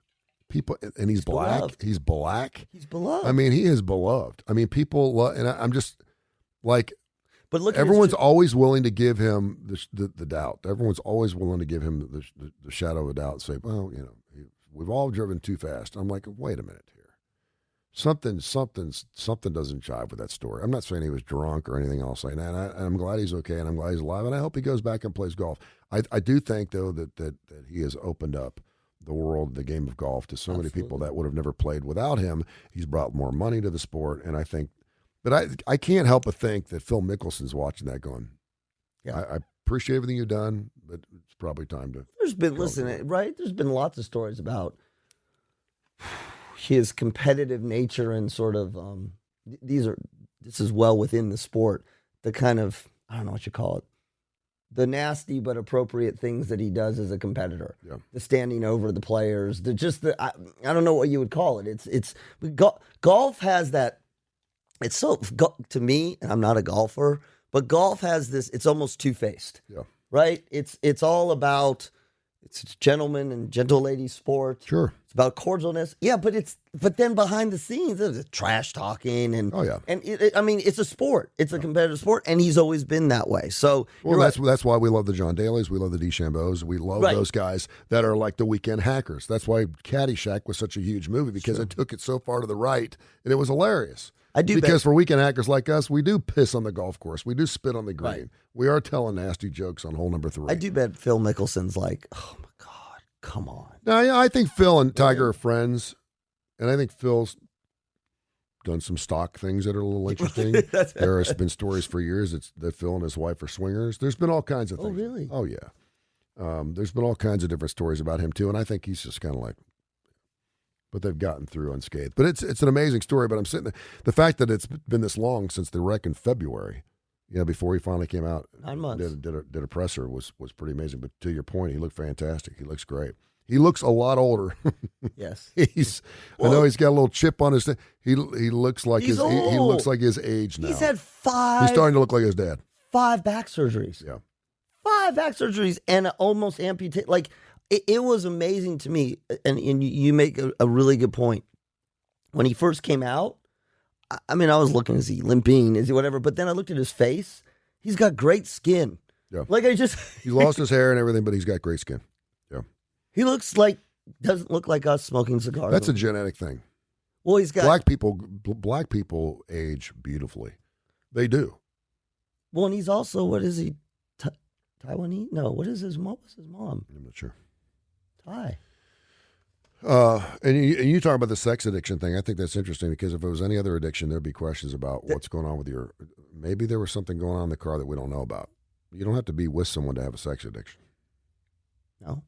People, and he's black. Beloved. He's black. He's beloved. I mean, he is beloved. I mean, people love, and I'm just like, but look, everyone's always willing to give him the doubt. Everyone's always willing to give him the shadow of a doubt and say, well, we've all driven too fast. I'm like, wait a minute here. Something doesn't jive with that story. I'm not saying he was drunk or anything else like that. And I'm glad he's okay, and I'm glad he's alive, and I hope he goes back and plays golf. I do think, though, that he has opened up the world, the game of golf, to so many people that would have never played without him. He's brought more money to the sport, and I think, but I can't help but think that Phil Mickelson's watching that going, I appreciate everything you've done, but it's probably time to. There's been There's been lots of stories about his competitive nature and sort of this is well within the sport, the kind of, I don't know what you call it, the nasty but appropriate things that he does as a competitor. Yeah. The standing over the players, I don't know what you would call it. Golf has that. It's so, to me, and I'm not a golfer, but golf has this, it's almost two-faced. Yeah. Right? It's all about, it's gentleman and gentle lady sport. Sure. It's about cordialness. Yeah, but then behind the scenes, there's trash talking and and it's a sport. It's a competitive sport, and he's always been that way. So that's why we love the John Daly's, we love the DeChambeaus, we love those guys that are like the weekend hackers. That's why Caddyshack was such a huge movie, because it took it so far to the right, and it was hilarious. Because for weekend hackers like us, we do piss on the golf course. We do spit on the green. Right. We are telling nasty jokes on hole number 3. I do bet Phil Mickelson's like, oh my God, come on. Now, I think Phil and Tiger are friends, and I think Phil's done some stock things that are a little interesting. There has been stories for years that Phil and his wife are swingers. There's been all kinds of things. Oh, really? Oh, yeah. There's been all kinds of different stories about him, too, and I think he's just kind of like, but they've gotten through unscathed. But it's an amazing story. But I'm sitting there, the fact that it's been this long since the wreck in February, before he finally came out, 9 months, did a presser was pretty amazing. But to your point, he looked fantastic. He looks great. He looks a lot older. Yes, I know he's got a little chip on his. He looks like he looks like his age now. He's had 5. He's starting to look like his dad. 5 back surgeries. Yeah, 5 back surgeries and almost amputated. Like. It was amazing to me, and you make a really good point. When he first came out, I mean, I was looking, is he limping, is he whatever, but then I looked at his face. He's got great skin. Yeah. Like he lost his hair and everything, but he's got great skin. Yeah. He doesn't look like us smoking cigars. That's a genetic thing. Well, he's got... Black people age beautifully. They do. Well, and he's also, what is he, Taiwanese? No, what is his mom? What's his mom? I'm not sure. Thai. And you talk about the sex addiction thing. I think that's interesting, because if it was any other addiction, there'd be questions about what's going on with maybe there was something going on in the car that we don't know about. You don't have to be with someone to have a sex addiction. No.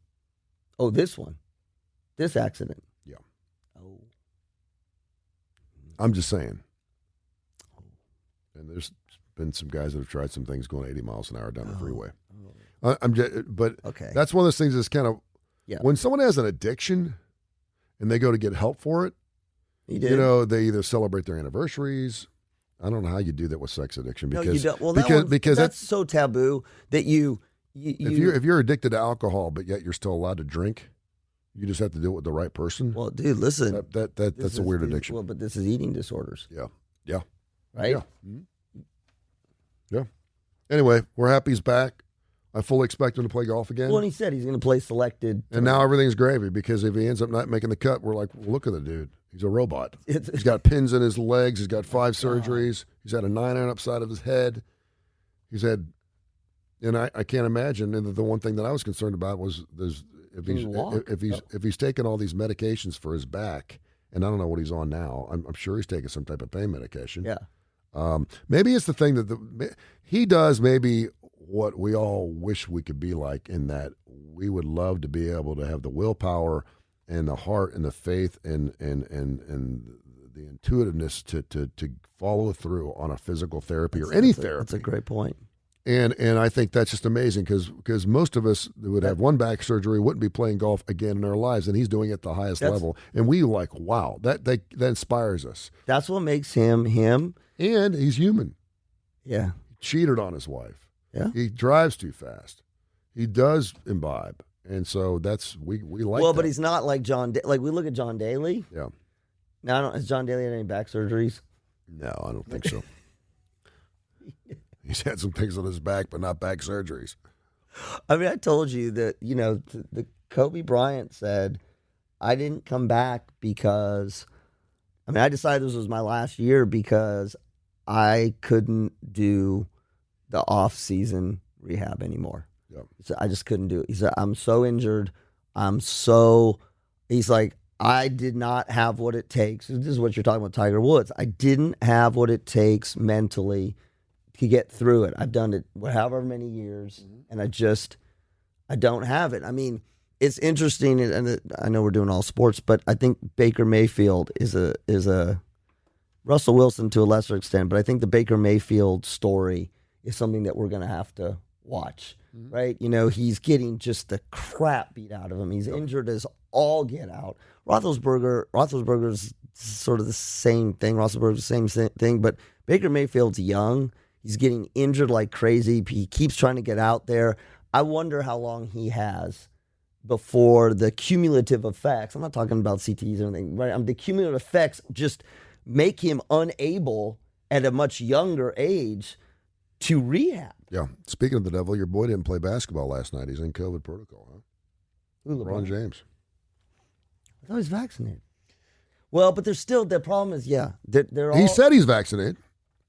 Oh, this accident. Yeah. Oh. I'm just saying. And there's been some guys that have tried some things going 80 miles an hour down the freeway. But okay. That's one of those things that's kind of, when someone has an addiction and they go to get help for it, they either celebrate their anniversaries, I don't know how you do that with sex addiction because no, you don't. Well, because that's so taboo that if you're addicted to alcohol but yet you're still allowed to drink, you just have to do it with the right person. Well, dude, listen, that's a weird addiction. Well, but this is eating disorders. Yeah, right. Yeah. Mm-hmm. Yeah. Anyway, we're happy he's back. I fully expect him to play golf again. Well, and he said he's going to play selected. And now everything's gravy because if he ends up not making the cut, we're like, well, look at the dude. He's a robot. He's got pins in his legs. He's got 5 surgeries. He's had a 9-iron upside of his head. He's had, and I can't imagine. And the one thing that I was concerned about was if he's taking all these medications for his back, and I don't know what he's on now. I'm sure he's taking some type of pain medication. Yeah. Maybe it's the thing that he does. Maybe what we all wish we could be like, in that we would love to be able to have the willpower and the heart and the faith and the intuitiveness to follow through on a physical therapy or any therapy. That's a great point. And I think that's just amazing because most of us would have one back surgery, wouldn't be playing golf again in our lives, and he's doing it at the highest level. And we like, wow, that inspires us. That's what makes him. And he's human. Yeah. He cheated on his wife. Yeah. He drives too fast. He does imbibe. And so that's, we like Well, that. but he's not like John, like we look at John Daly. Yeah. Now, has John Daly had any back surgeries? No, I don't think so. He's had some things on his back, but not back surgeries. I mean, I told you that, the Kobe Bryant said, I didn't come back because, I decided this was my last year because I couldn't do the off-season rehab anymore. Yeah. So I just couldn't do it. He said, I'm so injured. He's like, I did not have what it takes. This is what you're talking about, Tiger Woods. I didn't have what it takes mentally to get through it. I've done it however many years, and I don't have it. I mean, it's interesting, and I know we're doing all sports, but I think Baker Mayfield is a Russell Wilson to a lesser extent, but I think the Baker Mayfield story is something that we're going to have to watch, right? He's getting just the crap beat out of him. He's injured as all get out. Roethlisberger's sort of the same thing. Roethlisberger's the same thing, but Baker Mayfield's young. He's getting injured like crazy. He keeps trying to get out there. I wonder how long he has before the cumulative effects. I'm not talking about CTEs or anything, right? The cumulative effects just make him unable at a much younger age to rehab. Yeah. Speaking of the devil, your boy didn't play basketball last night. He's in COVID protocol, huh? Who, LeBron James. I thought he's vaccinated. Well, but there's still, the problem is, they're all. He said he's vaccinated.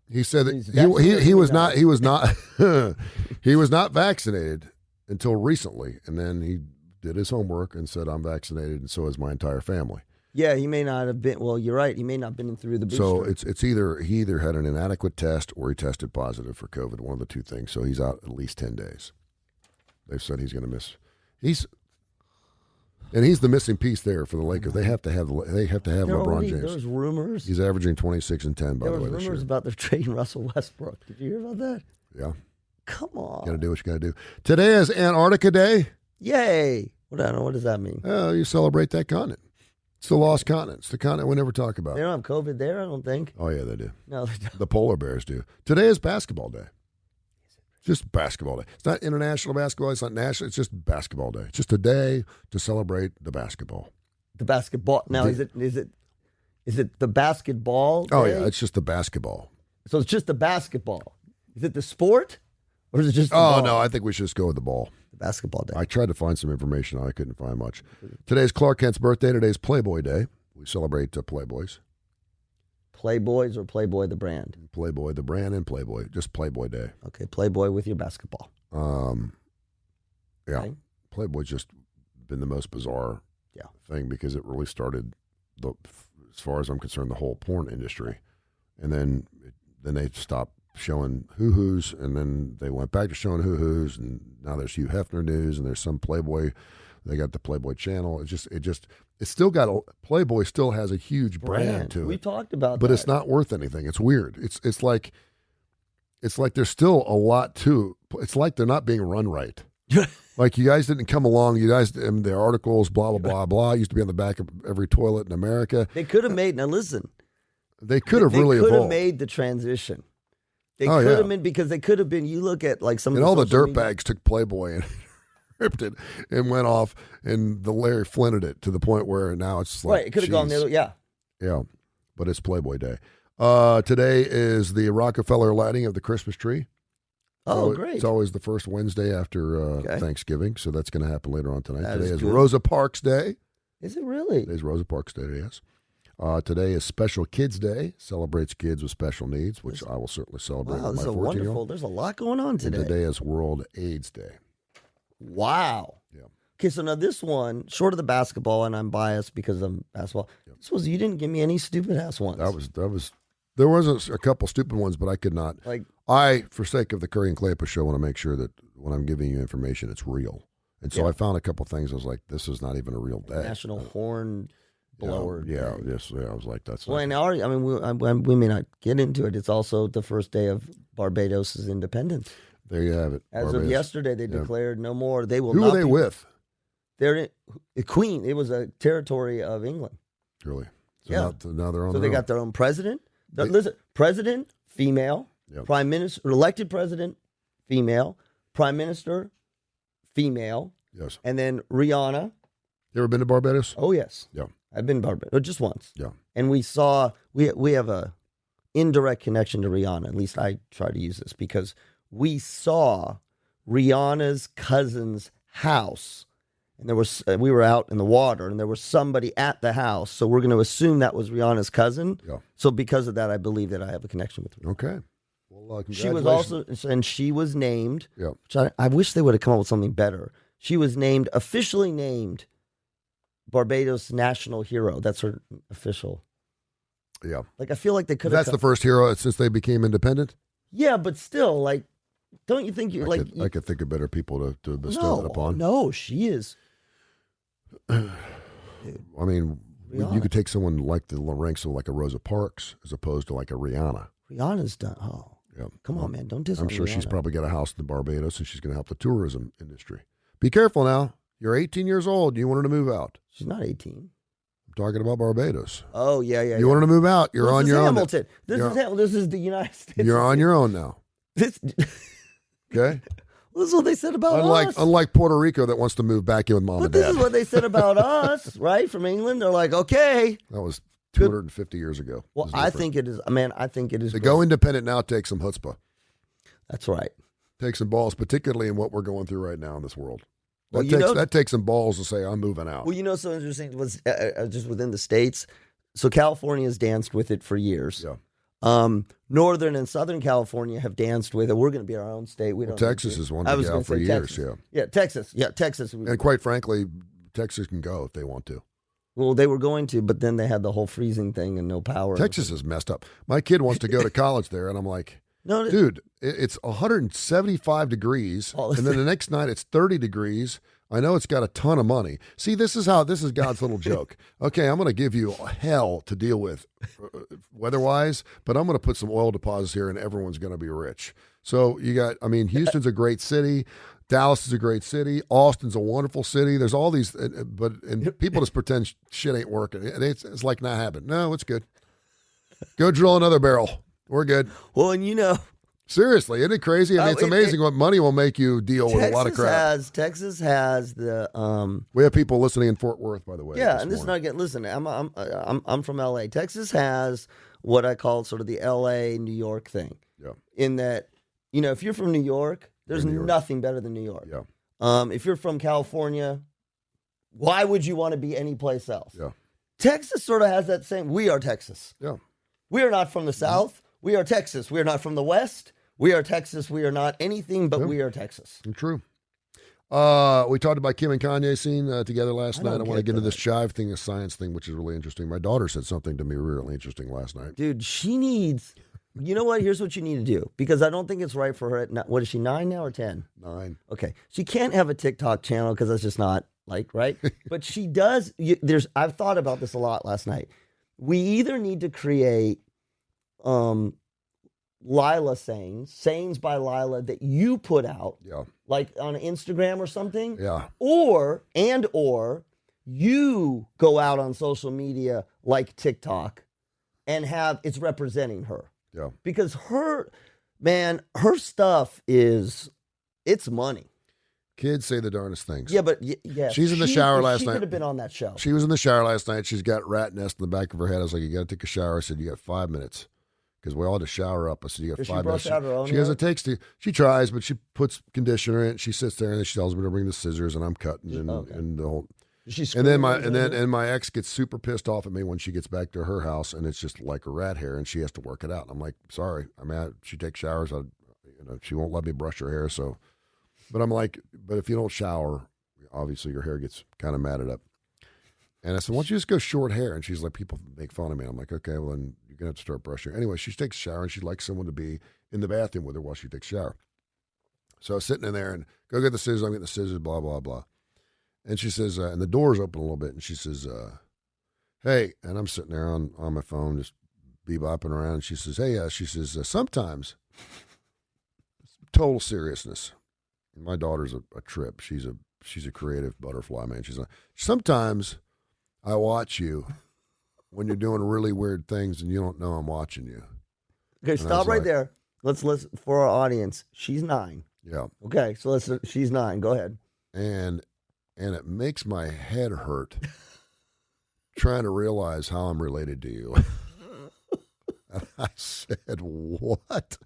He said that he was not he was not vaccinated until recently, and then he did his homework and said, I'm vaccinated, and so is my entire family. Yeah, he may not have been. Well, you're right. He may not have been through the booster. So it's either he had an inadequate test or he tested positive for COVID, one of the two things. So he's out at least 10 days. They've said he's going to miss. He's the missing piece there for the Lakers. They have to have LeBron James. There's rumors. He's averaging 26 and 10 by the way this year. There was rumors about their trading Russell Westbrook. Did you hear about that? Yeah. Come on. Got to do what you got to do. Today is Antarctica Day. Yay! I don't know, what does that mean? Oh, you celebrate that continent. It's the lost continent. It's the continent we never talk about. They don't have COVID there, I don't think. Oh, yeah, they do. No, they don't. The polar bears do. Today is basketball day. Just basketball day. It's not international basketball. It's not national. It's just basketball day. It's just a day to celebrate the basketball. The basketball. Now, is it the basketball day? Oh, yeah, it's just the basketball. So it's just the basketball. Is it the sport? Or is it just the ball? No, I think we should just go with the ball. The basketball day. I tried to find some information. I couldn't find much. Today's Clark Kent's birthday. Today's Playboy Day. We celebrate Playboys. Playboys or Playboy the brand? Playboy the brand and Playboy. Just Playboy Day. Okay, Playboy with your basketball. Yeah. Okay. Playboy's just been the most bizarre thing because it really started, as far as I'm concerned, the whole porn industry. And then they stopped showing hoo-hoos, and then they went back to showing hoo-hoos, and now there's Hugh Hefner news, and there's some Playboy. They got the Playboy channel. It's still got Playboy still has a huge brand to it. We talked about but that. It's not worth anything. It's weird. It's like there's still a lot to. It's like they're not being run right. Like you guys didn't come along. You guys, the articles, blah blah blah blah, used to be on the back of every toilet in America. They could have made. Now listen, They could have really evolved. They could have made the transition. They could have been, because they could have been, you look at like some of and the all the social dirtbags took Playboy and ripped it and went off, and the Larry Flinted it to the point where now it's like, right, it could have gone the other, yeah. Yeah, but it's Playboy Day. Today is the Rockefeller lighting of the Christmas tree. Oh, great. It's always the first Wednesday after Thanksgiving, so that's going to happen later on tonight. Today is good. Rosa Parks Day. Is it really? Today's Rosa Parks Day, yes. Today is Special Kids Day. Celebrates kids with special needs, which I will certainly celebrate with my 14-year-old. Wonderful. There's a lot going on today. And today is World AIDS Day. Wow. Yeah. Okay, so now this one, short of the basketball, and I'm biased because I'm basketball. Yep. This was, you didn't give me any stupid ass ones. There was a couple stupid ones, but I could not. I, for sake of the Kurre and Klapow show, want to make sure that when I'm giving you information, it's real. And so I found a couple things. I was like, this is not even a real day. National Horn Blower Day. I was like, that's well, and we may not get into it. It's also the first day of Barbados' independence. There you have it. As Barbados. Of yesterday, they declared no more. They will. Who not are they with? They're Queen. It was a territory of England. Really? So now they're on. So they got their own president. Listen, president, female. Yep. Prime minister, elected president, female. Prime minister, female. Yes. And then Rihanna. You ever been to Barbados? Oh yes. Yeah. I've been to Barbados just once. Yeah. And we have a indirect connection to Rihanna. At least I try to use this because we saw Rihanna's cousin's house. And we were out in the water, and there was somebody at the house. So we're going to assume that was Rihanna's cousin. Yeah. So because of that, I believe that I have a connection with her. Okay. Well, she was also, and she was named. Yeah. Which I wish they would have come up with something better. She was officially named Barbados National Hero. That's her official. Yeah. Like I feel like they could have. That's the first hero since they became independent. Yeah, but still, like, don't you think I could think of better people to bestow it upon. No, she is. I mean, you could take someone like the ranks of like a Rosa Parks as opposed to like a Rihanna. Rihanna's done. Oh, yeah. Come on, man, don't diss. I'm sure Rihanna. She's probably got a house in Barbados, and she's going to help the tourism industry. Be careful now. You're 18 years old. You want her to move out. She's not 18. I'm talking about Barbados. Oh yeah. You want her to move out. You're on your Hamilton. own. This is the United States. You're on your own now. Okay. This is what they said about us. Unlike Puerto Rico that wants to move back in with mom and dad. This is what they said about us, right? From England. They're like, okay. That was 250 years ago. Well, I think it is. Man, I think it is. To go independent now takes some chutzpah. That's right. Takes some balls, particularly in what we're going through right now in this world. That takes some balls to say, I'm moving out. Well, so interesting was just within the states. So California's danced with it for years. Yeah. Northern and Southern California have danced with it. We're going to be our own state. Texas has wanted to get out for years. Texas. Yeah, Texas. Yeah, Texas. And quite frankly, Texas can go if they want to. Well, they were going to, but then they had the whole freezing thing and no power. Texas is messed up. My kid wants to go to college there, and I'm like, no, dude, it's 175 degrees, and then the next night it's 30 degrees. I know it's got a ton of money. See, this is God's little joke. Okay, I'm going to give you hell to deal with weather-wise, but I'm going to put some oil deposits here, and everyone's going to be rich. So Houston's a great city. Dallas is a great city. Austin's a wonderful city. There's all these, and people just pretend shit ain't working. It's like not happening. No, it's good. Go drill another barrel. We're good. Well, and seriously, isn't it crazy? I mean, it's amazing what money will make you deal with a lot of crap. Texas has the. We have people listening in Fort Worth, by the way. Yeah, and this is not getting. Listen, I'm from L.A. Texas has what I call sort of the L.A. New York thing. Yeah. In that, if you're from New York, there's nothing better than New York. Yeah. If you're from California, why would you want to be anyplace else? Yeah. Texas sort of has that same. We are Texas. Yeah. We are not from the South. We are Texas. We are not from the West. We are Texas. We are not anything, but we are Texas. True. We talked about Kim and Kanye scene together last night. I want to get into this chive thing, a science thing, which is really interesting. My daughter said something to me really interesting last night. Dude, she needs... You know what? Here's what you need to do. Because I don't think it's right for her. What is she, 9 now or 10? 9. Okay. She can't have a TikTok channel because that's just not right. But she does. I've thought about this a lot last night. We either need to create Lila sayings by Lila that you put out, like on Instagram or something, or you go out on social media like TikTok and have it's representing her. Yeah. Because her stuff it's money. Kids say the darndest things. Yeah, but yeah, she's in the shower last night. She could have been on that show. She was in the shower last night. She's got rat nest in the back of her head. I was like, you got to take a shower. I said, you got 5 minutes. Because we all had to shower up. I said, you got 5 minutes. She goes, it takes to. She tries, but she puts conditioner in it. She sits there and then she tells me to bring the scissors and I'm cutting and the whole. And then my ex gets super pissed off at me when she gets back to her house and it's just like a rat hair and she has to work it out. And I'm like, sorry. I mean, she takes showers. She won't let me brush her hair. So, but I'm like, but if you don't shower, obviously your hair gets kind of matted up. And I said, why don't you just go short hair? And she's like, people make fun of me. I'm like, okay, well then you're gonna have to start brushing. Anyway, she takes a shower and she'd like someone to be in the bathroom with her while she takes a shower. So I was sitting in there and go get the scissors. I'm getting the scissors. Blah blah blah. And she says, and the door's open a little bit, and she says, hey, and I'm sitting there on my phone, just bebopping around, and she says, hey, she says, sometimes, total seriousness, my daughter's a trip. She's a creative butterfly, man. She's like, sometimes I watch you when you're doing really weird things, and you don't know I'm watching you. Okay, and stop right there. Let's listen for our audience. She's 9. Yeah. Okay, so she's 9. Go ahead. And it makes my head hurt trying to realize how I'm related to you. And I said, what?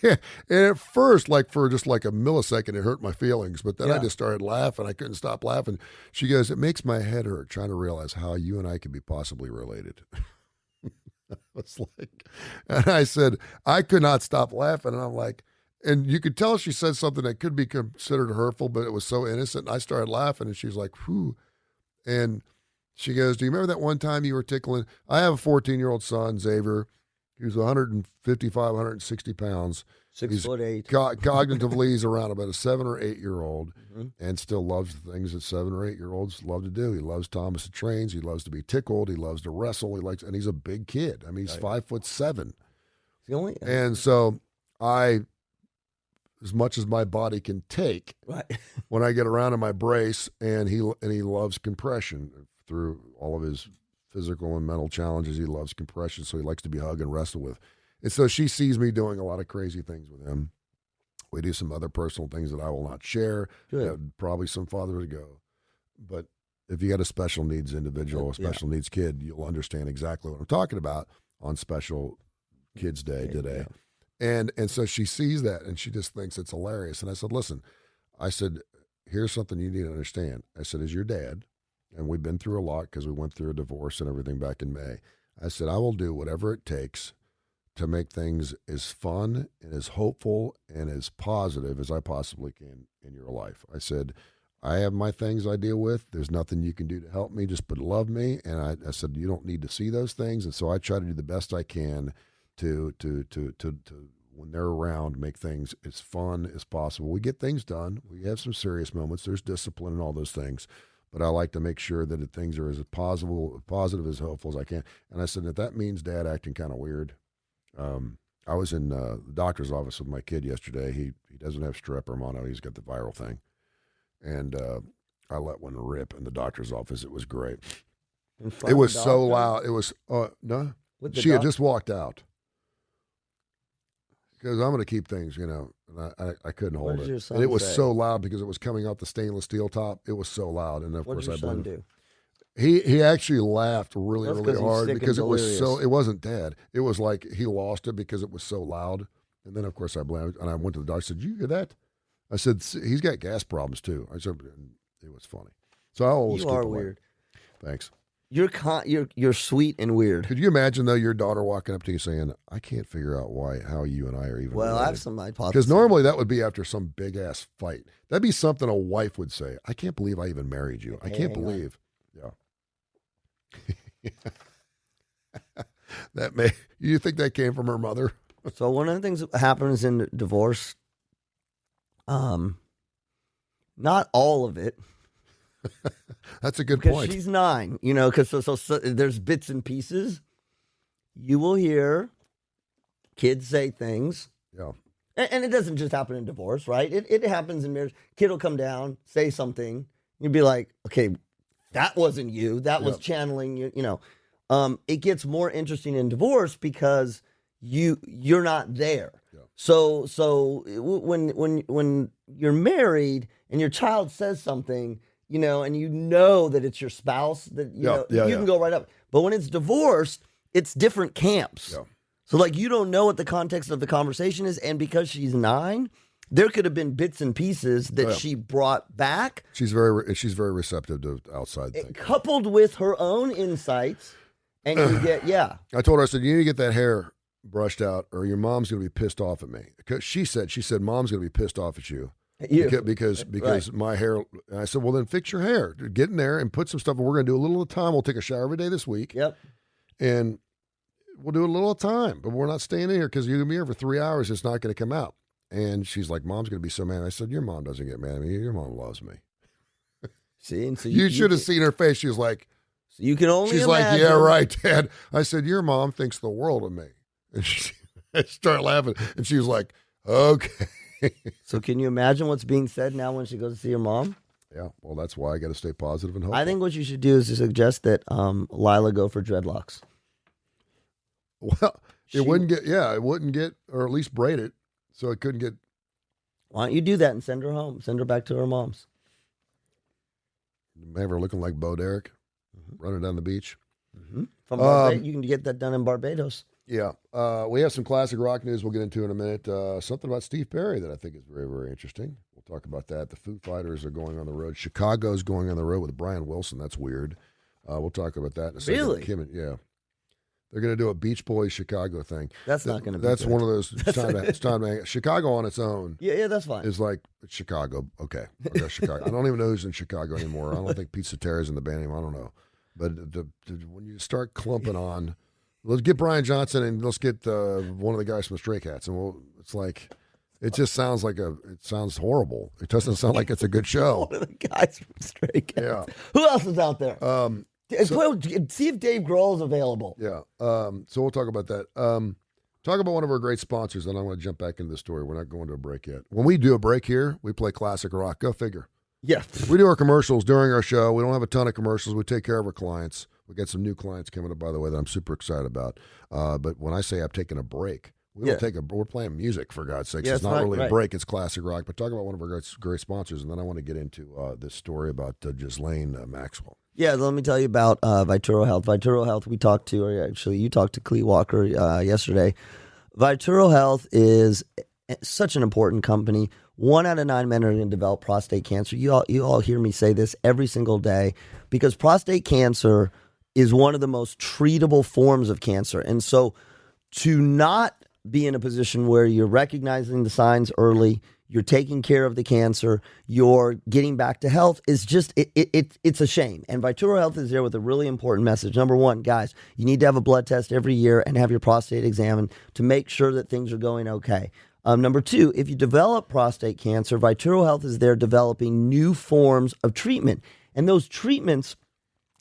Yeah. And at first, for just like a millisecond, it hurt my feelings. But then I just started laughing. I couldn't stop laughing. She goes, it makes my head hurt trying to realize how you and I could be possibly related. I was like, and I said, I could not stop laughing. And I'm like, and you could tell she said something that could be considered hurtful, but it was so innocent. And I started laughing, and she's like, whew. And she goes, do you remember that one time you were tickling? I have a 14-year-old son, Xavier. He was 155, 160 pounds. 6'8". Cognitively, he's around about a 7 or 8-year-old and still loves the things that 7 or 8-year-olds love to do. He loves Thomas the Trains. He loves to be tickled. He loves to wrestle. And he's a big kid. I mean, he's 5'7". And so as much as my body can take, when I get around in my brace, and he loves compression through all of his physical and mental challenges. He loves compression, so he likes to be hugged and wrestled with. And so she sees me doing a lot of crazy things with him. We do some other personal things that I will not share. Probably some fathers would go, but if you got a special needs individual, a special needs kid, you'll understand exactly what I'm talking about on Special Kids Day today. Yeah. And so she sees that, and she just thinks it's hilarious. And I said, listen, here's something you need to understand. I said, as your dad, and we've been through a lot because we went through a divorce and everything back in May. I said, I will do whatever it takes to make things as fun and as hopeful and as positive as I possibly can in your life. I said, I have my things I deal with. There's nothing you can do to help me, just but love me. And I said, you don't need to see those things. And so I try to do the best I can to when they're around, make things as fun as possible. We get things done. We have some serious moments. There's discipline and all those things. But I like to make sure that things are as positive, as hopeful as I can. And I said, if that means Dad acting kind of weird. I was in the doctor's office with my kid yesterday. He doesn't have strep or mono. He's got the viral thing. And I let one rip in the doctor's office. It was great. It was so loud. It was, no. She had just walked out. Because I'm going to keep things, and I couldn't hold it. And it was so loud because it was coming out the stainless steel top. It was so loud. And of course I blamed him. He actually laughed really hard because it was so, it wasn't dead. It was like he lost it because it was so loud. And then of course I blamed him. And I went to the doctor and said, did you hear that? I said, he's got gas problems too. I said, it was funny. So I'll always keep it weird. Thanks. You're sweet and weird. Could you imagine though your daughter walking up to you saying, "I can't figure out how you and I are even." Well, related. I have some hypotheses. Because normally that would be after some big ass fight. That'd be something a wife would say. I can't believe I even married you. I can't believe. Yeah. You think that came from her mother? So one of the things that happens in divorce, not all of it. That's a good because point. She's 9, because so there's bits and pieces. You will hear kids say things. Yeah. And it doesn't just happen in divorce, right? It happens in marriage. Kid will come down, say something. You'd be like, okay, that wasn't you. That was channeling you, It gets more interesting in divorce because you're not there. Yeah. So when you're married and your child says something, and you know that it's your spouse, that you can go right up. But when it's divorced, it's different camps. Yeah. So like you don't know what the context of the conversation is, and because she's 9, there could have been bits and pieces that she brought back. She's very receptive to outside things. Coupled with her own insights, and you get I told her, I said, you need to get that hair brushed out, or your mom's going to be pissed off at me. Because she said mom's going to be pissed off at you. Because my hair. And I said, well, then fix your hair. Get in there and put some stuff. We're going to do a little at a time. We'll take a shower every day this week. Yep. And we'll do it a little at a time. But we're not staying in here because you're going to be here for 3 hours. It's not going to come out. And she's like, Mom's going to be so mad. I said, your mom doesn't get mad at me. Your mom loves me. See, and so you should have seen her face. She was like, so you can only she's imagine. Like, yeah, right, Dad. I said, your mom thinks the world of me. And I started laughing. And she was like, okay. So can you imagine what's being said now when she goes to see her mom? Yeah, well, that's why I got to stay positive and hopeful. I think what you should do is to suggest that Lila go for dreadlocks. Well, it wouldn't get, or at least braid it, so it couldn't get. Why don't you do that and send her home? Send her back to her mom's. Have her looking like Bo Derek, running down the beach. Mm-hmm. From Barbados, you can get that done in Barbados. Yeah. We have some classic rock news we'll get into in a minute. Something about Steve Perry that I think is very, very interesting. We'll talk about that. The Foo Fighters are going on the road. Chicago's going on the road with Brian Wilson. That's weird. We'll talk about that in a second. Really? Yeah. They're going to do a Beach Boys Chicago thing. That's not going to be That's good. one of those. It's time to Chicago on its own. Yeah, that's fine. Is like Chicago. Okay. Chicago. I don't even know who's in Chicago anymore. I don't think Pete Cetera's in the band anymore. I don't know. But when you start clumping on, let's get Brian Johnson and let's get one of the guys from the Stray Cats, and it's like, it just sounds like it sounds horrible. It doesn't sound like it's a good show. One of the guys from Stray Cats. Yeah. Who else is out there? See if Dave Grohl is available. Yeah. So we'll talk about that. Talk about one of our great sponsors, and I'm going to jump back into the story. We're not going to a break yet. When we do a break here, we play classic rock. Go figure. Yeah. We do our commercials during our show. We don't have a ton of commercials. We take care of our clients. We got some new clients coming up, by the way, that I'm super excited about. But when I say I'm taking a break, we're playing music, for God's sakes. It's not really a break. It's classic rock. But talk about one of our great sponsors, and then I want to get into this story about Ghislaine Maxwell. Yeah, let me tell you about Vituro Health. Vituro Health, you talked to Clee Walker yesterday. Vituro Health is such an important company. 1 out of 9 men are going to develop prostate cancer. You all hear me say this every single day, because prostate cancer is one of the most treatable forms of cancer. And so to not be in a position where you're recognizing the signs early, you're taking care of the cancer, you're getting back to health, is just, it's a shame. And Vituro Health is there with a really important message. Number one, guys, you need to have a blood test every year and have your prostate examined to make sure that things are going okay. Number two, if you develop prostate cancer, Vituro Health is there developing new forms of treatment. And those treatments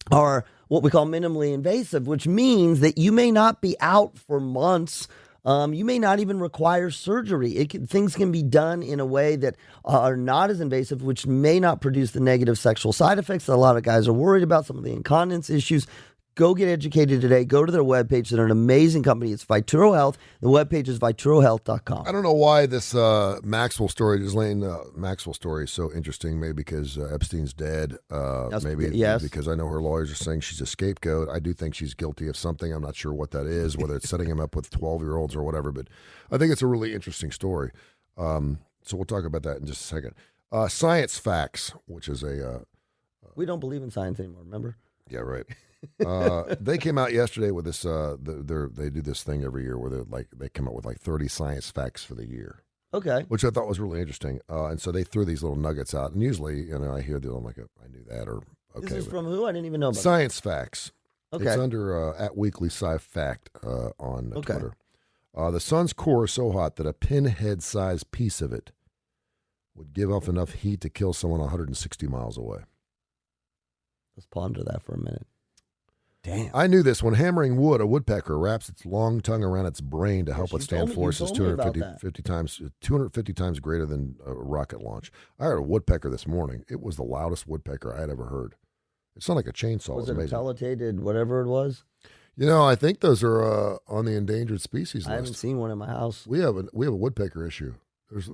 are what we call minimally invasive, which means that you may not be out for months. You may not even require surgery. Things can be done in a way that are not as invasive, which may not produce the negative sexual side effects that a lot of guys are worried about, some of the incontinence issues. Go get educated today. Go to their webpage. They're an amazing company. It's Vituro Health. The webpage is viturohealth.com. I don't know why this Maxwell story, Ghislaine Maxwell story, is so interesting. Maybe because Epstein's dead. Maybe because I know her lawyers are saying she's a scapegoat. I do think she's guilty of something. I'm not sure what that is, whether it's setting him up with 12-year-olds or whatever. But I think it's a really interesting story. So we'll talk about that in just a second. Science Facts, which is we don't believe in science anymore, remember? Yeah, right. They came out yesterday with this. They do this thing every year where they come up with like 30 science facts for the year. Okay, which I thought was really interesting. And so they threw these little nuggets out, and usually, I hear them like, I knew that, or okay. This is from who? I didn't even know about Science Facts. Okay, it's under at Weekly Sci Fact on Twitter. The sun's core is so hot that a pinhead-sized piece of it would give off enough heat to kill someone 160 miles away. Let's ponder that for a minute. Damn. I knew this. When hammering wood, a woodpecker wraps its long tongue around its brain to help withstand forces 250 times greater than a rocket launch. I heard a woodpecker this morning. It was the loudest woodpecker I had ever heard. It sounded like a chainsaw. Was it amazing. a pelleted whatever it was? I think those are on the endangered species list. I haven't seen one in my house. We have a woodpecker issue.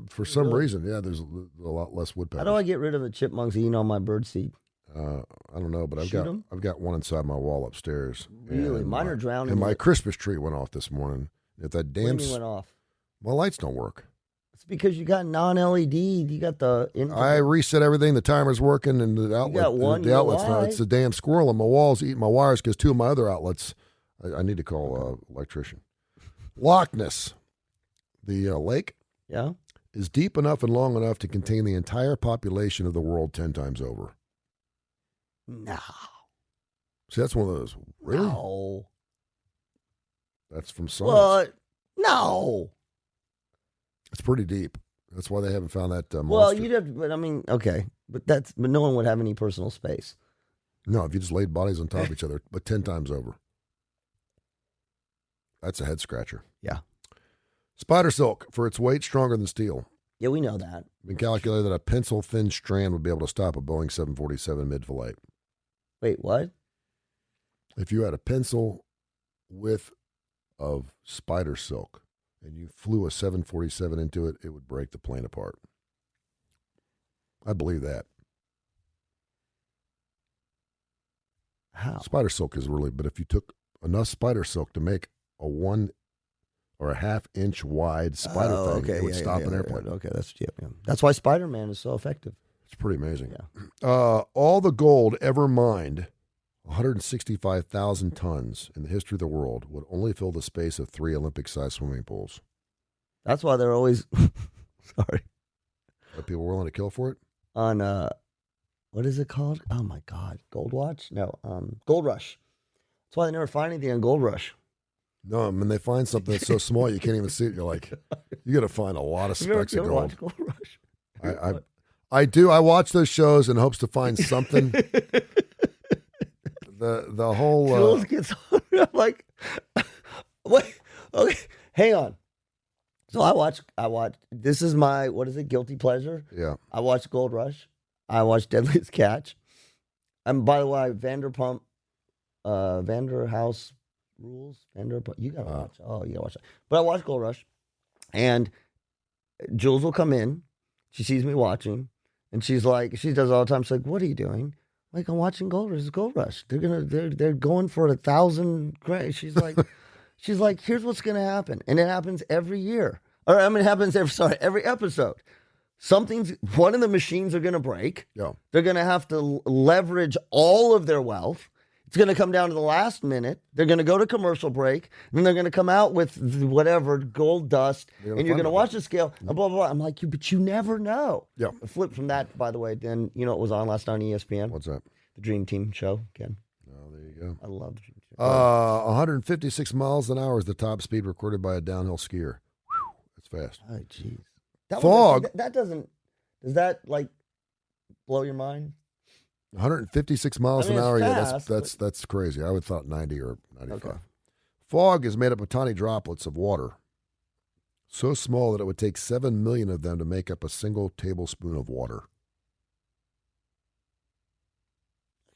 For some reason, there's a lot less woodpeckers. How do I get rid of the chipmunks eating all my birdseed? I don't know, but I've got one inside my wall upstairs. Really? Mine are drowning. And my Christmas tree went off this morning. If that damn What do you mean went off? My lights don't work. It's because you got non-LED. You got the. I reset everything. The timer's working, and the outlet. The outlet's not. It's the damn squirrel on my walls eating my wires because two of my other outlets. I need to call an electrician. Loch Ness, the lake. Yeah. Is deep enough and long enough to contain the entire population of the world 10 times over. No. See, that's one of those. Really? No. That's from science. What? No. It's pretty deep. That's why they haven't found that monster. Well, you'd have to, but I mean, okay. But no one would have any personal space. No, if you just laid bodies on top of each other, but 10 times over. That's a head scratcher. Yeah. Spider silk, for its weight, stronger than steel. Yeah, we know that. It's been calculated that a pencil-thin strand would be able to stop a Boeing 747 mid-flight. Wait, what? If you had a pencil width of spider silk and you flew a 747 into it, it would break the plane apart. I believe that. How? Spider silk is really, but if you took enough spider silk to make a 1 or a half-inch wide spider thing, it would stop an airplane. Yeah. Okay, that's why Spider-Man is so effective. It's pretty amazing. Yeah. All the gold ever mined, 165,000 tons in the history of the world, would only fill the space of 3 Olympic-sized swimming pools. That's why they're always sorry. Are people willing to kill for it? On what is it called? Oh my God, Gold Watch? No, Gold Rush. That's why they never find anything on Gold Rush. No, I mean, they find something that's so small you can't even see it. You're like, you got to find a lot of specks of gold. Watch Gold Rush? I do. I watch those shows in hopes to find something. the whole Jules gets I'm like, wait, okay, hang on. So I watch. This is my guilty pleasure. Yeah. I watch Gold Rush. I watch Deadliest Catch. And by the way, Vanderhouse Rules. You gotta watch. Oh, you gotta watch that. But I watch Gold Rush, and Jules will come in. She sees me watching, and she's like, she does all the time. She's like, "What are you doing?" I'm like, I'm watching Gold Rush. It's Gold Rush. They're going for 1,000 grand. She's like, here's what's gonna happen, and it happens every year. Or I mean, it happens every episode. One of the machines are gonna break. Yeah. They're gonna have to leverage all of their wealth. It's going to come down to the last minute. They're going to go to commercial break, and then they're going to come out with whatever gold dust, and you're going to watch the scale, and blah, blah, blah. I'm like, but you never know. Yeah. A flip from that, by the way, then you know what was on last night on ESPN? What's that? The Dream Team show again. Oh, there you go. I love the Dream Team. 156 miles an hour is the top speed recorded by a downhill skier. Whew, that's fast. Oh, jeez. Fog. Does that, like, blow your mind? 156 miles an hour. Fast, that's crazy. I would have thought 90 or 95. Okay. Fog is made up of tiny droplets of water, so small that it would take 7 million of them to make up a single tablespoon of water.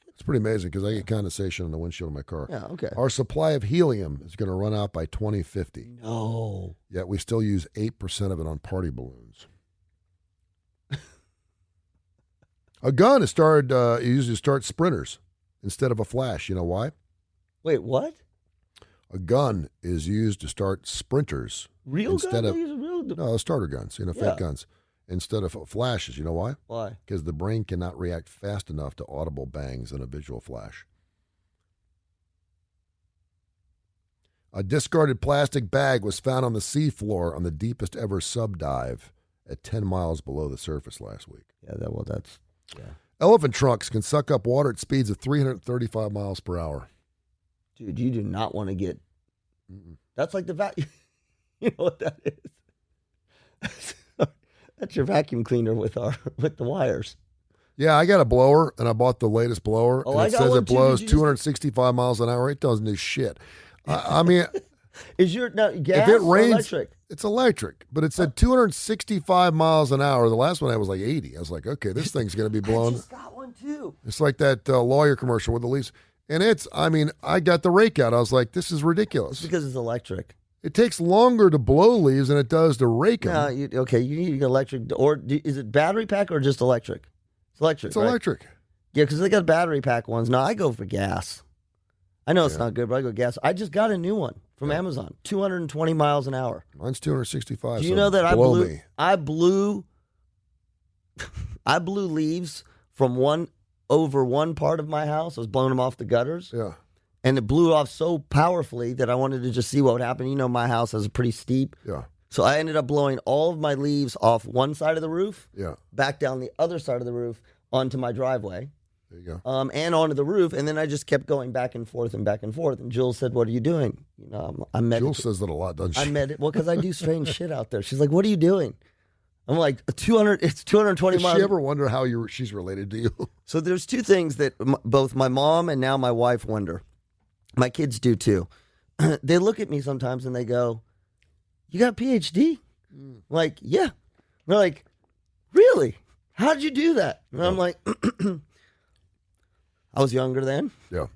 It's pretty amazing because I get condensation on the windshield of my car. Yeah, okay. Our supply of helium is going to run out by 2050. No. Yet we still use 8% of it on party balloons. A gun is used to start sprinters instead of a flash. You know why? Wait, what? A gun is used to start sprinters. Real instead guns? No, starter guns, fake guns. Instead of flashes. You know why? Why? Because the brain cannot react fast enough to audible bangs in a visual flash. A discarded plastic bag was found on the seafloor on the deepest ever subdive at 10 miles below the surface last week. Yeah, that's... Yeah. Elephant trunks can suck up water at speeds of 335 miles per hour. Dude, you do not want to get... That's like the vacuum... You know what that is? That's your vacuum cleaner with the wires. Yeah, I got a blower, and I bought the latest blower. Oh, and it says it blows 265 miles an hour. It doesn't do shit. I mean... Is your gas if it rains, or electric? It's electric, but it said 265 miles an hour. The last one I was like 80. I was like, okay, this thing's going to be blown. I just got one too. It's like that lawyer commercial with the leaves. And I got the rake out. I was like, this is ridiculous. It's because it's electric. It takes longer to blow leaves than it does to rake them. No, you need electric. Or is it battery pack or just electric? It's electric. It's electric. Yeah, because they got battery pack ones. No, I go for gas. I know it's not good, but I go gas. I just got a new one from Amazon, 220 miles an hour. Mine's 265. Do you know that I blew leaves from over one part of my house? I was blowing them off the gutters. Yeah. And it blew off so powerfully that I wanted to just see what would happen. You know, my house has a pretty steep. Yeah. So I ended up blowing all of my leaves off one side of the roof. Yeah. Back down the other side of the roof onto my driveway. There you go. And onto the roof. And then I just kept going back and forth and back and forth. And Jill said, "What are you doing?" You know, I'm Jill says that a lot, doesn't she? Well, because I do strange shit out there. She's like, "What are you doing?" I'm like, it's 220 miles. Does she ever wonder how she's related to you? So there's two things that both my mom and now my wife wonder. My kids do too. They look at me sometimes and they go, "You got a PhD?" Like, yeah. They're like, "Really? How'd you do that?" And I'm like, I was younger then. Yeah.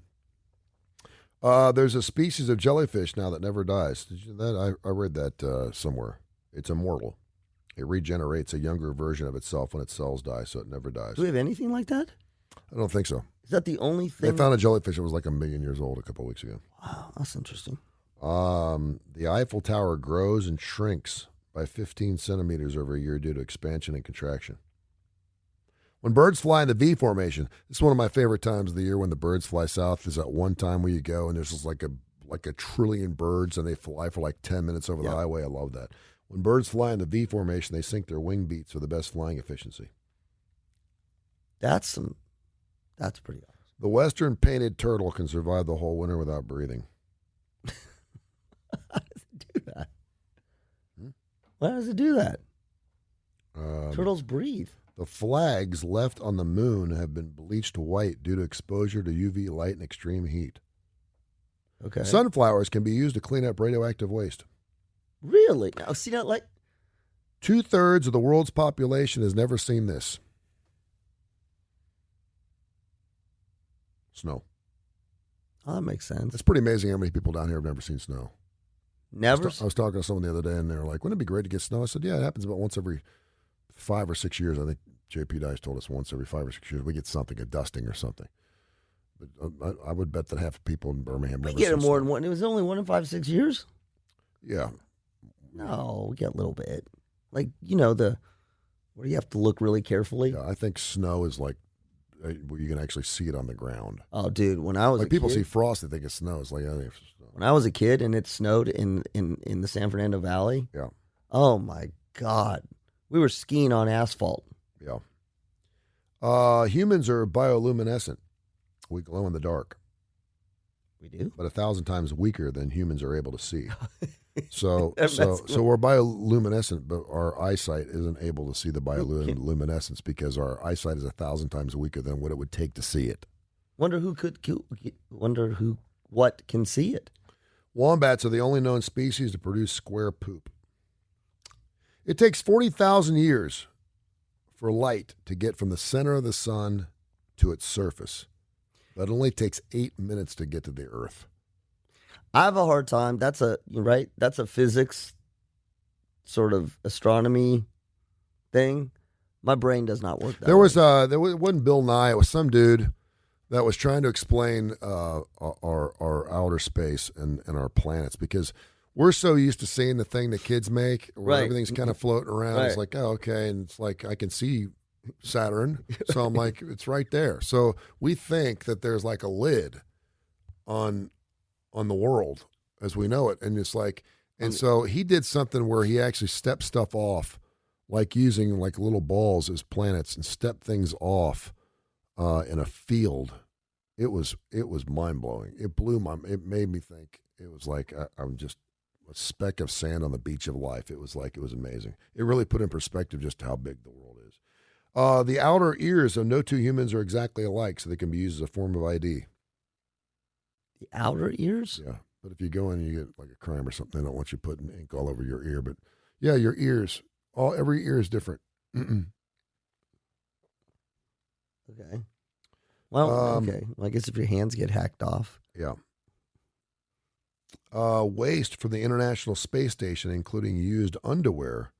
There's a species of jellyfish now that never dies. Did you know that? I read that somewhere. It's immortal. It regenerates a younger version of itself when its cells die, so it never dies. Do we have anything like that? I don't think so. Is that the only thing? They found a jellyfish that was like 1 million years old a couple of weeks ago. Wow, that's interesting. The Eiffel Tower grows and shrinks by 15 centimeters over a year due to expansion and contraction. When birds fly in the V formation, this is one of my favorite times of the year when the birds fly south. There's that one time where you go and there's just like a trillion birds and they fly for like 10 minutes over the highway. I love that. When birds fly in the V formation, they sync their wing beats for the best flying efficiency. That's pretty awesome. The western painted turtle can survive the whole winter without breathing. How does it do that? Why does it do that? Turtles breathe. The flags left on the moon have been bleached white due to exposure to UV light and extreme heat. Okay. Sunflowers can be used to clean up radioactive waste. Really? Now, see that like 2/3 of the world's population has never seen this. Snow. Oh, that makes sense. It's pretty amazing how many people down here have never seen snow. Never? I was talking to someone the other day, and they were like, wouldn't it be great to get snow? I said, yeah, it happens about once every 5 or 6 years. I think JP Dice told us once every 5 or 6 years we get something, a dusting or something. But I would bet that half the people in Birmingham never we get it more snow. than one. It was only 1 in 5, 6 years? Yeah. No, we get a little bit. Like, you know, where you have to look really carefully. Yeah, I think snow is like, where you can actually see it on the ground. Oh, dude, when I was like a people kid, see frost, they think it's snow. It's like, I think it's snow. When I was a kid and it snowed in the San Fernando Valley. Yeah. Oh my God. We were skiing on asphalt. Yeah. Humans are bioluminescent. We glow in the dark. We do? But 1,000 times weaker than humans are able to see. So we're bioluminescent, but our eyesight isn't able to see the bioluminescence because our eyesight is 1,000 times weaker than what it would take to see it. What can see it? Wombats are the only known species to produce square poop. It takes 40,000 years for light to get from the center of the sun to its surface. But it only takes 8 minutes to get to the Earth. I have a hard time. That's a physics sort of astronomy thing. My brain does not work that way. It wasn't Bill Nye. It was some dude that was trying to explain our outer space and our planets, because we're so used to seeing the thing that kids make where everything's kind of floating around. Right. It's like, oh, okay. And it's like, I can see Saturn. So I'm like, it's right there. So we think that there's like a lid on the world as we know it. And it's like, and so he did something where he actually stepped stuff off, like using like little balls as planets, and stepped things off in a field. It was mind blowing. It made me think. It was like I'm just a speck of sand on the beach of life. It was amazing. It really put in perspective just how big the world is. The outer ears of no two humans are exactly alike, so they can be used as a form of ID. The outer ears? Yeah. But if you go in and you get like a crime or something, they don't want you putting ink all over your ear. But yeah, your ears, every ear is different. Okay. Well, okay. Well, I guess if your hands get hacked off. Yeah. Waste from the International Space Station, including used underwear,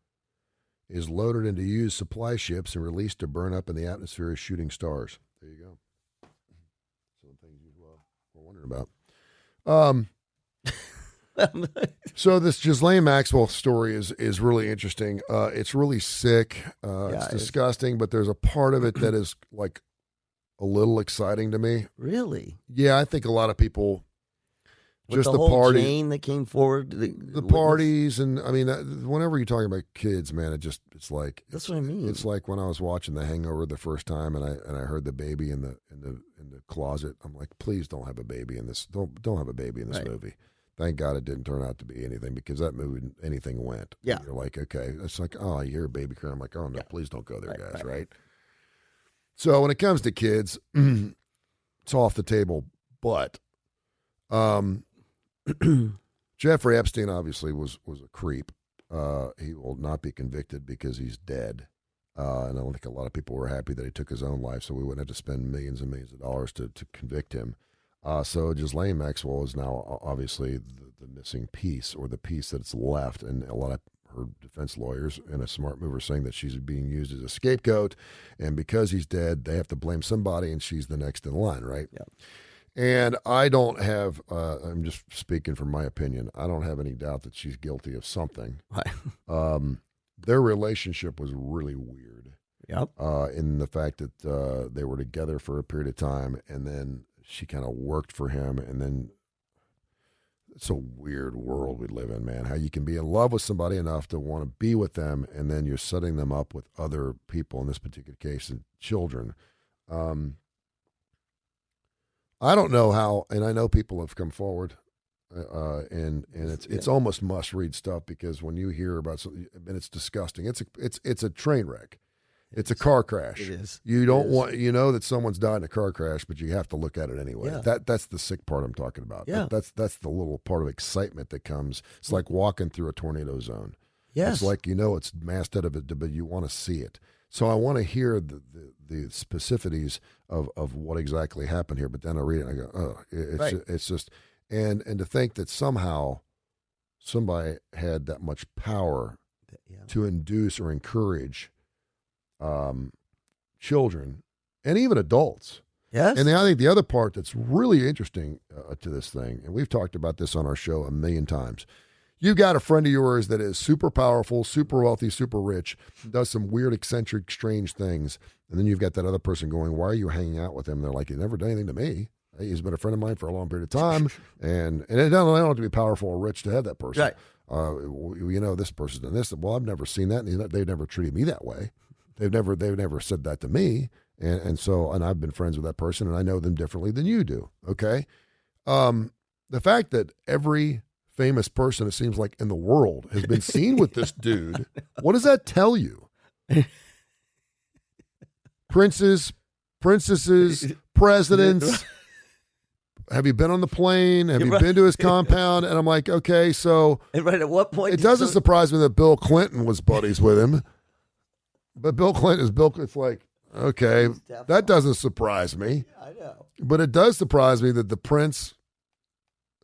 is loaded into used supply ships and released to burn up in the atmosphere as shooting stars. There you go. Some things you were wondering about. So this Ghislaine Maxwell story is really interesting. It's really sick. It's disgusting, but there's a part of it that is like a little exciting to me. Really? Yeah, I think a lot of people. With just the whole party, chain that came forward, the parties, and I mean, whenever you're talking about kids, man, it's like that's what I mean. It's like when I was watching The Hangover the first time, and I heard the baby in the closet. I'm like, please don't have a baby in this. Don't have a baby in this movie. Thank God it didn't turn out to be anything, because that movie, anything went. Yeah, you're like, okay, it's like, oh, you hear a baby crying. I'm like, oh no, please don't go there, guys. Right. So when it comes to kids, it's off the table, but. Jeffrey Epstein obviously was a creep. He will not be convicted because he's dead. And I don't think a lot of people were happy that he took his own life, so we wouldn't have to spend millions and millions of dollars to convict him. So Ghislaine Maxwell is now obviously the missing piece, or the piece that's left. And a lot of her defense lawyers and a smart move are saying that she's being used as a scapegoat. And because he's dead, they have to blame somebody, and she's the next in line, right? Yeah. And I don't have, I'm just speaking from my opinion, I don't have any doubt that she's guilty of something. Their relationship was really weird. Yep. In the fact that they were together for a period of time, and then she kind of worked for him, and then it's a weird world we live in, man. How you can be in love with somebody enough to want to be with them, and then you're setting them up with other people, in this particular case, and children. I don't know how, and I know people have come forward, and it's almost must read stuff, because when you hear about something, and it's disgusting. It's a train wreck. It's a car crash. It is. You don't want, that someone's died in a car crash, but you have to look at it anyway. Yeah. That's the sick part I'm talking about. Yeah. That's the little part of excitement that comes. It's like walking through a tornado zone. Yes. It's like, it's masked out of it, but you want to see it. So I want to hear the specificities of what exactly happened here, but then I read it and I go, oh, it's just, and to think that somehow somebody had that much power to induce or encourage children and even adults. Yes. And I think the other part that's really interesting to this thing, and we've talked about this on our show a million times. You've got a friend of yours that is super powerful, super wealthy, super rich, does some weird, eccentric, strange things. And then you've got that other person going, why are you hanging out with him? And they're like, he never done anything to me. He's been a friend of mine for a long period of time. and it don't have to be powerful or rich to have that person. Right. This person's done this. Well, I've never seen that. And they've never treated me that way. They've never said that to me. And I've been friends with that person, and I know them differently than you do. Okay. The fact that every famous person, it seems like, in the world has been seen with this dude. What does that tell you? Princes, princesses, presidents. Have you been on the plane? Have you been to his compound? And I'm like, okay, so. And right at what point? It doesn't surprise me that Bill Clinton was buddies with him. But Bill Clinton is Bill. It's like, okay, that doesn't surprise me. Yeah, I know. But it does surprise me that the prince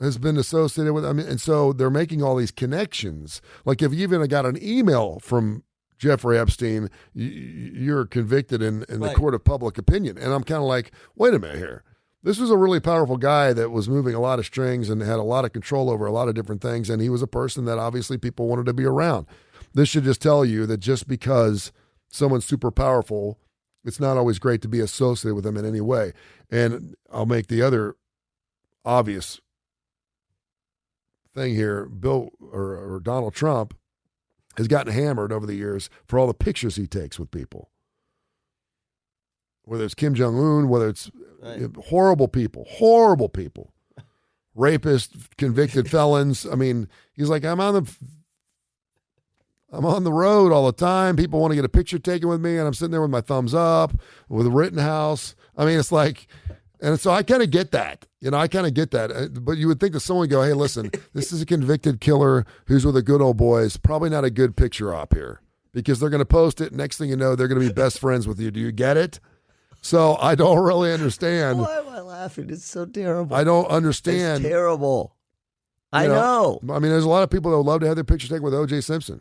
has been associated with, and so they're making all these connections. Like, if you even got an email from Jeffrey Epstein, you're convicted in the court of public opinion. And I'm kind of like, wait a minute here. This was a really powerful guy that was moving a lot of strings and had a lot of control over a lot of different things. And he was a person that obviously people wanted to be around. This should just tell you that just because someone's super powerful, it's not always great to be associated with them in any way. And I'll make the other obvious thing here. Bill or Donald Trump has gotten hammered over the years for all the pictures he takes with people. Whether it's Kim Jong-un, whether it's horrible people, rapists, convicted felons. I mean, he's like, I'm on the road all the time. People want to get a picture taken with me, and I'm sitting there with my thumbs up with a Rittenhouse. I mean, it's like, and so I kind of get that. I kind of get that. But you would think that someone would go, hey, listen, this is a convicted killer who's with the good old boys. Probably not a good picture op here, because they're going to post it. Next thing you know, they're going to be best friends with you. Do you get it? So I don't really understand. Why am I laughing? It's so terrible. I don't understand. It's terrible. I know. I mean, there's a lot of people that would love to have their pictures taken with O.J. Simpson,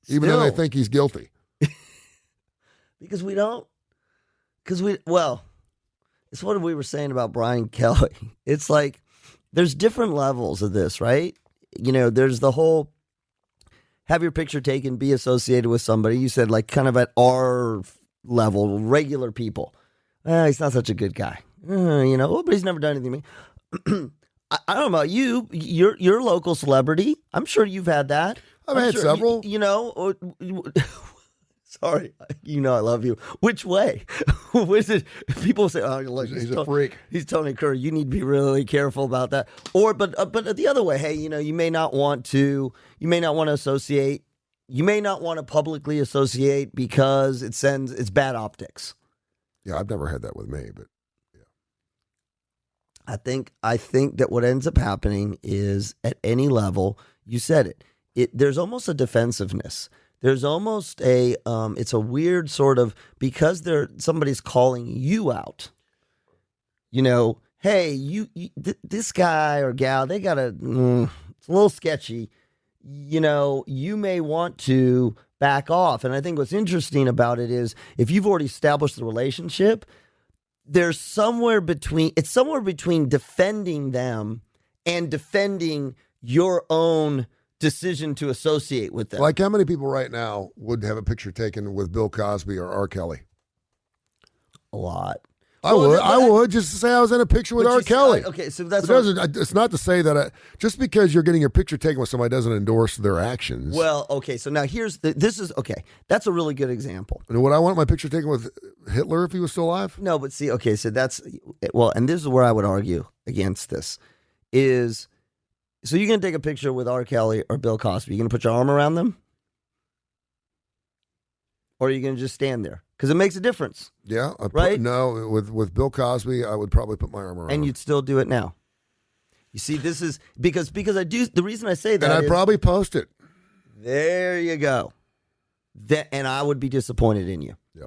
even though they think he's guilty. Because we don't. Well, it's what we were saying about Brian Kelly. It's like there's different levels of this, right? There's the whole have your picture taken, be associated with somebody. You said like kind of at our level, regular people. He's not such a good guy. But he's never done anything to me. I don't know about you. You're a local celebrity. I'm sure you've had that. I've had several. Sorry, I love you. Which way? Which is, people say, "Oh, look, he's a freak." He's Tony Kurre. You need to be really careful about that. Or, but the other way, hey, you may not want to associate. You may not want to publicly associate because it's bad optics. Yeah, I've never had that with me, but yeah. I think that what ends up happening is at any level, you said it. There's almost a defensiveness. There's almost it's a weird sort of, because somebody's calling you out. Hey, this guy or gal, they got it's a little sketchy. You may want to back off. And I think what's interesting about it is if you've already established the relationship, it's somewhere between defending them and defending your own decision to associate with them. Like how many people right now would have a picture taken with Bill Cosby or R. Kelly? A lot. I would just to say I was in a picture with R. Kelly. Okay, so that's it's not to say that just because you're getting your picture taken with somebody doesn't endorse their actions. Well, okay, so now that's a really good example. And would I want my picture taken with Hitler if he was still alive? No, but see, okay, so and this is where I would argue against this is, so you're going to take a picture with R. Kelly or Bill Cosby. You're going to put your arm around them? Or are you going to just stand there? Because it makes a difference. Yeah. Right? No, with Bill Cosby, I would probably put my arm around him. And you'd still do it now. You see, this is because I do, the reason I say that and I'd probably post it. There you go. And I would be disappointed in you. Yeah.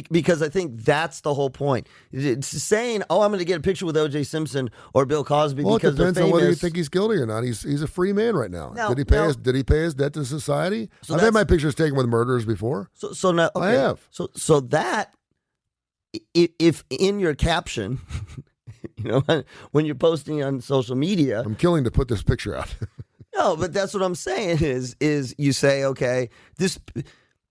Because I think that's the whole point. It's saying, "Oh, I'm going to get a picture with O.J. Simpson or Bill Cosby because they're famous." It depends on whether you think he's guilty or not. He's a free man right now. Did he pay his debt to society? I've had my pictures taken with murderers before. So now, okay. I have. So that, if in your caption, when you're posting on social media, I'm killing to put this picture out. No, but that's what I'm saying is you say, okay,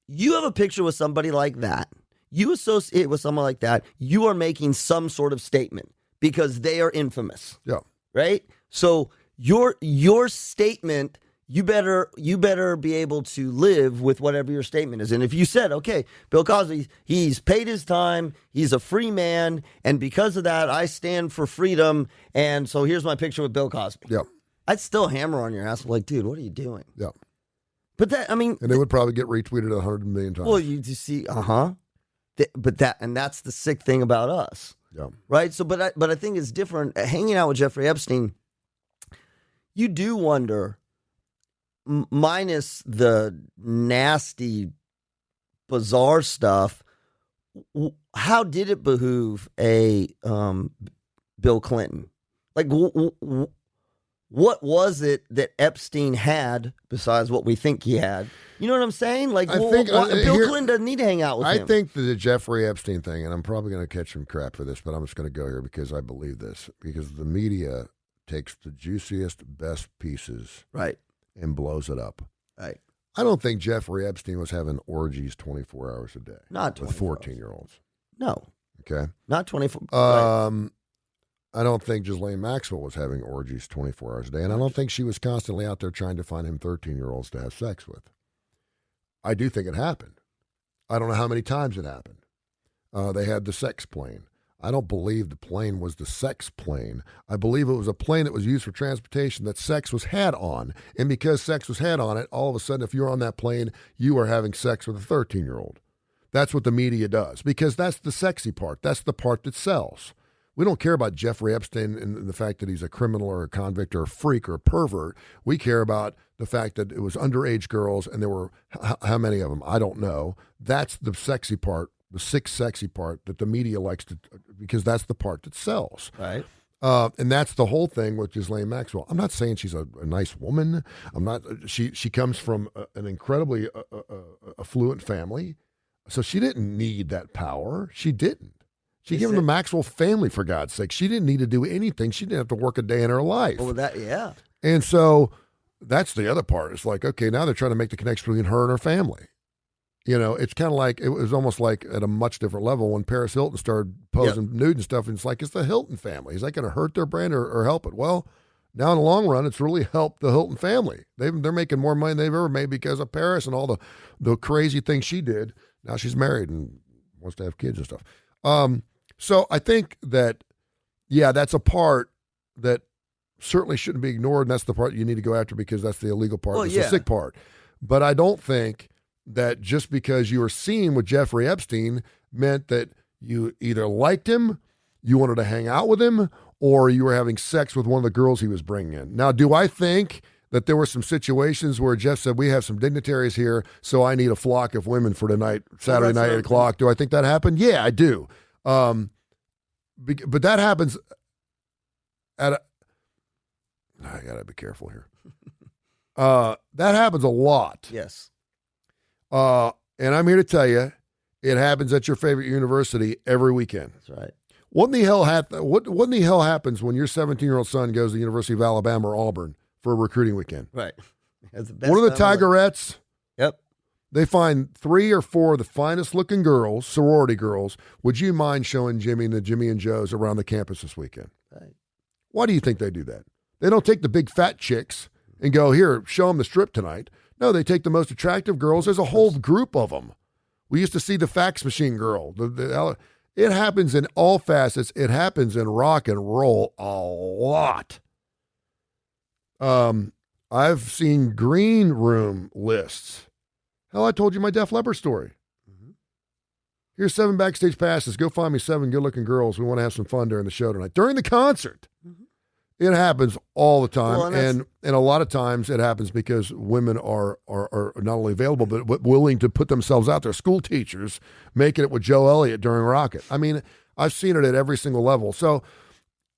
you have a picture with somebody like that. You associate with someone like that. You are making some sort of statement because they are infamous. Yeah. Right? So your statement, you better be able to live with whatever your statement is. And if you said, okay, Bill Cosby, he's paid his time, he's a free man, and because of that, I stand for freedom, and so here's my picture with Bill Cosby. Yeah. I'd still hammer on your ass like, dude, what are you doing? Yeah. But and they would probably get retweeted 100 million times. Well, you see, but that's the sick thing about us. Yeah. Right. So, but I think it's different. Hanging out with Jeffrey Epstein, you do wonder, minus the nasty, bizarre stuff, how did it behoove a Bill Clinton? Like, what was it that Epstein had besides what we think he had? You know what I'm saying? Like, Bill Clinton doesn't need to hang out with him. I think the Jeffrey Epstein thing, and I'm probably going to catch some crap for this, but I'm just going to go here because I believe this. Because the media takes the juiciest, best pieces, right, and blows it up. Right. I don't think Jeffrey Epstein was having orgies 24 hours a day. Not 24 with 14-year-olds. No. Okay. Not 24. Right. I don't think Ghislaine Maxwell was having orgies 24 hours a day, and I don't think she was constantly out there trying to find him 13-year-olds to have sex with. I do think it happened. I don't know how many times it happened. They had the sex plane. I don't believe the plane was the sex plane. I believe it was a plane that was used for transportation that sex was had on, and because sex was had on it, all of a sudden, if you're on that plane, you are having sex with a 13-year-old. That's what the media does, because that's the sexy part. That's the part that sells. We don't care about Jeffrey Epstein and the fact that he's a criminal or a convict or a freak or a pervert. We care about the fact that it was underage girls, and there were how many of them? I don't know. That's the sexy part the sick, sexy part that the media likes to, because that's the part that sells. Right. And that's the whole thing with Ghislaine Maxwell. I'm not saying she's a nice woman. I'm not. She comes from an incredibly affluent family, so she didn't need that power. She didn't. She came from the Maxwell family, for God's sake. She didn't need to do anything. She didn't have to work a day in her life. Well, yeah. And so that's the other part. It's like, okay, now they're trying to make the connection between her and her family. You know, it's kind of like, it was almost like at a much different level when Paris Hilton started posing nude and stuff. And it's like, it's the Hilton family. Is that going to hurt their brand or help it? Well, now in the long run, it's really helped the Hilton family. They're making more money than they've ever made because of Paris and all the crazy things she did. Now she's married and wants to have kids and stuff. So I think that, that's a part that certainly shouldn't be ignored. And that's the part you need to go after because that's the illegal part. It's the sick part. But I don't think that just because you were seen with Jeffrey Epstein meant that you either liked him, you wanted to hang out with him, or you were having sex with one of the girls he was bringing in. Now, do I think that there were some situations where Jeff said, we have some dignitaries here, so I need a flock of women for tonight, Saturday night, 8 o'clock? Do I think that happened? Yeah, I do. But that happens I got to be careful here. That happens a lot. Yes. And I'm here to tell you, it happens at your favorite university every weekend. That's right. What in the hell happens when your 17-year-old son goes to the University of Alabama or Auburn for a recruiting weekend? Right. One of the Tigerettes. Yep. They find 3 or 4 of the finest looking girls, sorority girls. Would you mind showing Jimmy and the Jimmy and Joes around the campus this weekend? Right. Why do you think they do that? They don't take the big fat chicks and go, here, show them the strip tonight. No, they take the most attractive girls. There's a whole group of them. We used to see the fax machine girl. It happens in all facets. It happens in rock and roll a lot. I've seen green room lists. Hell, I told you my Def Leppard story. Mm-hmm. Here's 7 backstage passes. Go find me 7 good-looking girls. We want to have some fun during the show tonight. During the concert. Mm-hmm. It happens all the time, well, and a lot of times it happens because women are not only available but willing to put themselves out there. School teachers making it with Joe Elliott during Rocket. I mean, I've seen it at every single level. So,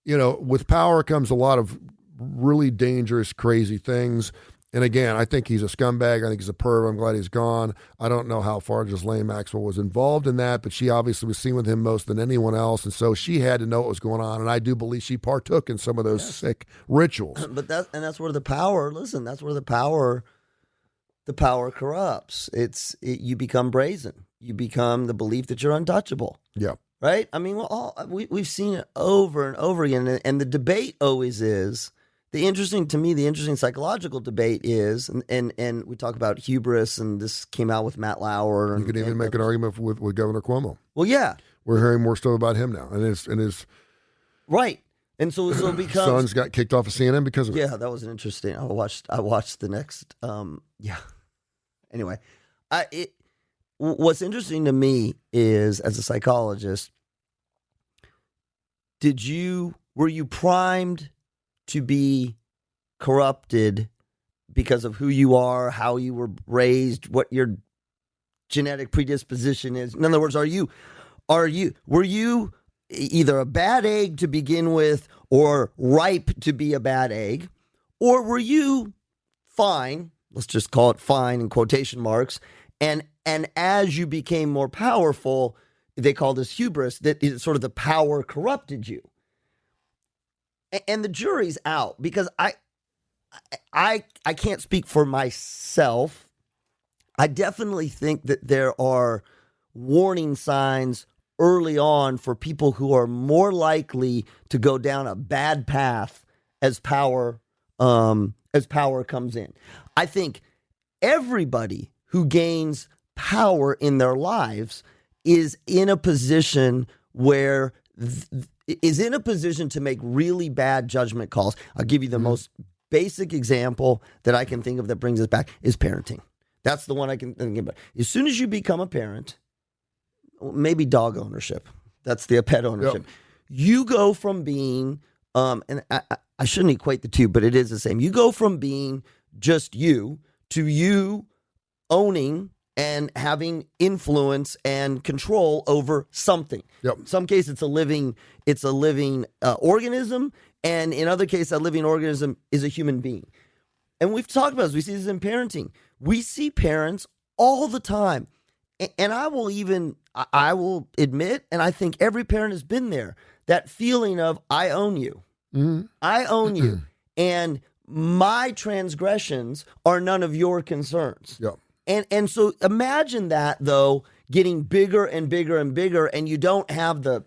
with power comes a lot of really dangerous, crazy things. And again, I think he's a scumbag. I think he's a perv. I'm glad he's gone. I don't know how far Ghislaine Maxwell was involved in that, but she obviously was seen with him most than anyone else. And so she had to know what was going on. And I do believe she partook in some of those sick rituals. But that's where the power, that's where the power corrupts. You become brazen. You become the belief that you're untouchable. Yeah. Right? I mean, we've seen it over and over again. And the debate always is, the interesting psychological debate is, and we talk about hubris, and this came out with Matt Lauer. You could even make an argument with Governor Cuomo. Well, yeah. We're hearing more stuff about him now. And his right. And so it becomes... Son's got kicked off of CNN because of it. Yeah, that was an interesting... I watched the next... Anyway, what's interesting to me is, as a psychologist, were you primed to be corrupted because of who you are, how you were raised, what your genetic predisposition is? In other words, were you either a bad egg to begin with or ripe to be a bad egg? Or were you fine, let's just call it fine in quotation marks, and as you became more powerful, they call this hubris, that sort of the power corrupted you? And the jury's out, because I can't speak for myself. I definitely think that there are warning signs early on for people who are more likely to go down a bad path as power comes in. I think everybody who gains power in their lives is in a position where is in a position to make really bad judgment calls. I'll give you the most basic example that I can think of that brings us back is parenting. That's the one I can think about. As soon as you become a parent, maybe dog ownership, that's the pet ownership. Yep. You go from being, and I shouldn't equate the two, but it is the same. You go from being just you to you owning and having influence and control over something. Yep. In some cases, it's a living organism, and in other cases, that living organism is a human being. And we've talked about this. We see this in parenting. We see parents all the time, and I will admit, and I think every parent has been there, that feeling of I own you. Mm-hmm. I own you, and my transgressions are none of your concerns. Yep. And so imagine that, though, getting bigger and bigger and bigger, and you don't have the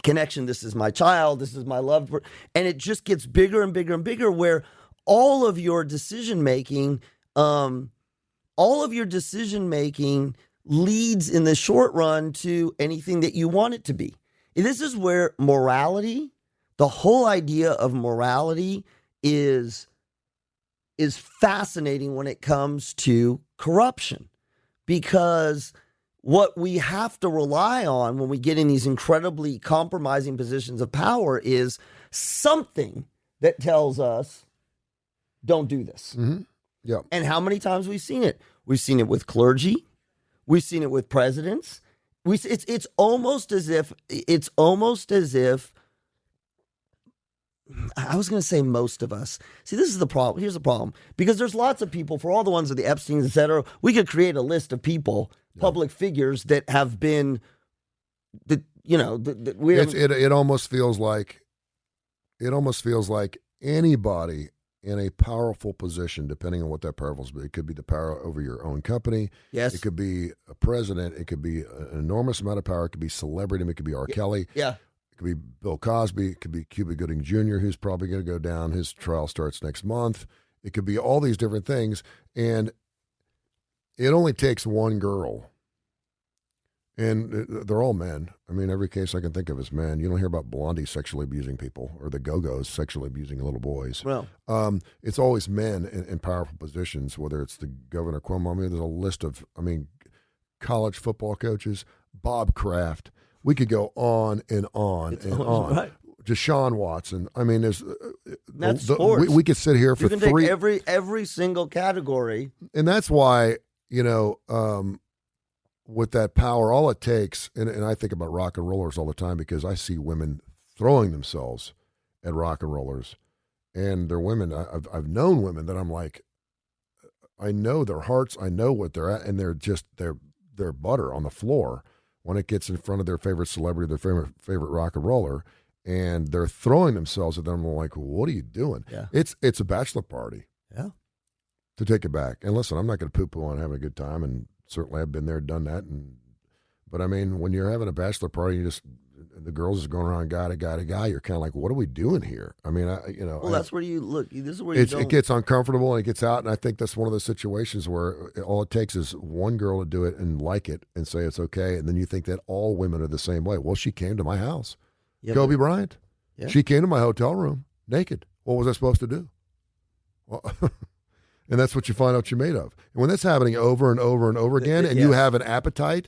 connection, this is my child, this is my loved one, and it just gets bigger and bigger and bigger, where all of your decision-making leads in the short run to anything that you want it to be. And this is where morality, the whole idea of morality is fascinating when it comes to corruption, because what we have to rely on when we get in these incredibly compromising positions of power is something that tells us, don't do this. Mm-hmm. Yeah. And how many times we've seen it? We've seen it with clergy. We've seen it with presidents. It's almost as if I was going to say most of us. See, this is the problem. Here's the problem. Because there's lots of people, for all the ones with the Epsteins, et cetera, we could create a list of people, public figures that have been, it almost feels like anybody in a powerful position, depending on what that power is. It could be the power over your own company. Yes. It could be a president. It could be an enormous amount of power. It could be celebrity. It could be R. Kelly. Yeah. It could be Bill Cosby. It could be Cuba Gooding Jr., who's probably going to go down. His trial starts next month. It could be all these different things. And it only takes one girl. And they're all men. I mean, every case I can think of is men. You don't hear about Blondie sexually abusing people or the Go-Go's sexually abusing little boys. Well, it's always men in powerful positions, whether it's the Governor Cuomo. I mean, there's a list of, college football coaches, Bob Kraft. We could go on and on and on. Right. Deshaun Watson. I mean, there's that's sports. We could sit here for you can take every single category, and that's why with that power, all it takes, and I think about rock and rollers all the time because I see women throwing themselves at rock and rollers, and they're women. I've known women that I'm like, I know their hearts, I know what they're at, and they're butter on the floor when it gets in front of their favorite celebrity, their favorite rock and roller, and they're throwing themselves at them. I'm like, what are you doing? Yeah. It's a bachelor party. Yeah. To take it back. And listen, I'm not going to poo-poo on having a good time, and certainly I've been there, done that. But I mean, when you're having a bachelor party, the girls is going around guy to guy to guy. You're kind of like, what are we doing here? I mean, that's where you look. This is where it gets uncomfortable and it gets out. And I think that's one of those situations where all it takes is one girl to do it and like it and say it's okay. And then you think that all women are the same way. Well, she came to my house. Yeah, Kobe Bryant. Yeah. She came to my hotel room naked. What was I supposed to do? Well, and that's what you find out you're made of. And when that's happening over and over and over again, and you have an appetite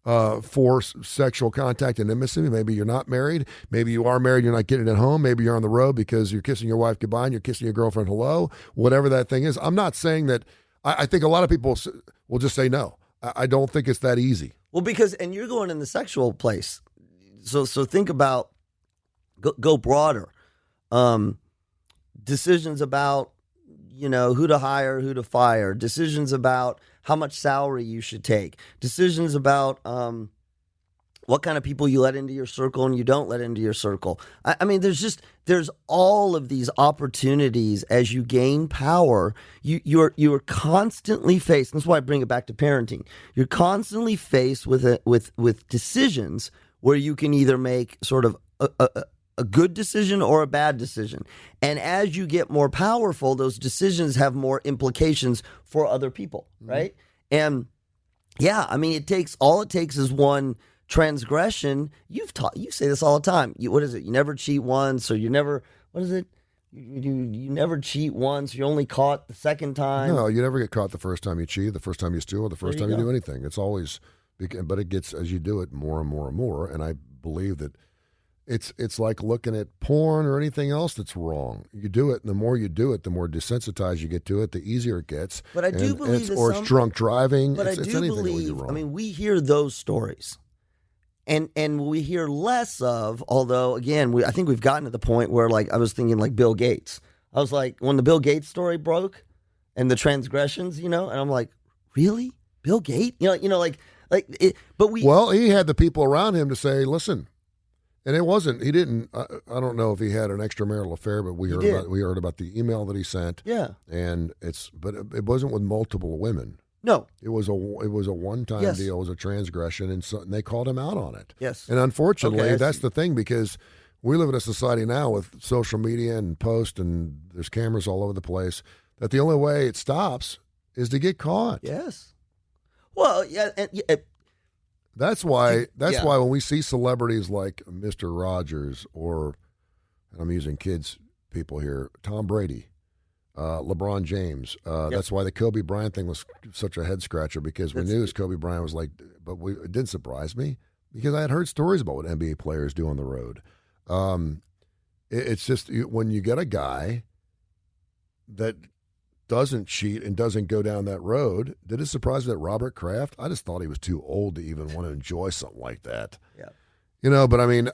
for sexual contact and intimacy, maybe you're not married, maybe you are married, you're not getting it at home, maybe you're on the road because you're kissing your wife goodbye and you're kissing your girlfriend hello, whatever that thing is. I'm not saying that. I think a lot of people will just say no. I don't think it's that easy. Well, and you're going in the sexual place. So think about, go broader. Decisions about, who to hire, who to fire, decisions about how much salary you should take, decisions about what kind of people you let into your circle and you don't let into your circle. I mean, there's all of these opportunities as you gain power. You're constantly faced. That's why I bring it back to parenting. You're constantly faced with decisions where you can either make sort of a good decision or a bad decision. And as you get more powerful, those decisions have more implications for other people, right? And yeah, I mean, it takes is one transgression. You say this all the time. What is it? You never cheat once, or you never, what is it? You never cheat once. You're only caught the second time. No, you never get caught the first time you cheat, the first time you steal, or the first time you do anything. It's always, but it gets, as you do it, more and more and more. And I believe that it's like looking at porn or anything else that's wrong. You do it, and the more you do it, the more desensitized you get to it, the easier it gets. But I do believe that it's drunk driving. But it's I do anything believe. wrong. I mean, we hear those stories, and we hear less of. Although, again, I think we've gotten to the point where, like, I was thinking, like Bill Gates. I was like, when the Bill Gates story broke, and the transgressions, and I'm like, really, Bill Gates? Well, he had the people around him to say, listen. And it wasn't. He didn't. I don't know if he had an extramarital affair, but we heard about the email that he sent. Yeah. And but it wasn't with multiple women. No. It was a one-time deal. It was a transgression, and they called him out on it. Yes. And unfortunately, that's the thing, because we live in a society now with social media and post, and there's cameras all over the place, that the only way it stops is to get caught. Yes. Well, yeah. That's why when we see celebrities like Mr. Rogers or, and I'm using people here, Tom Brady, LeBron James. That's why the Kobe Bryant thing was such a head scratcher, because we knew Kobe Bryant was like, it didn't surprise me because I had heard stories about what NBA players do on the road. It's just when you get a guy that doesn't cheat and doesn't go down that road. Did it surprise me that Robert Kraft? I just thought he was too old to even want to enjoy something like that. Yeah. But I mean,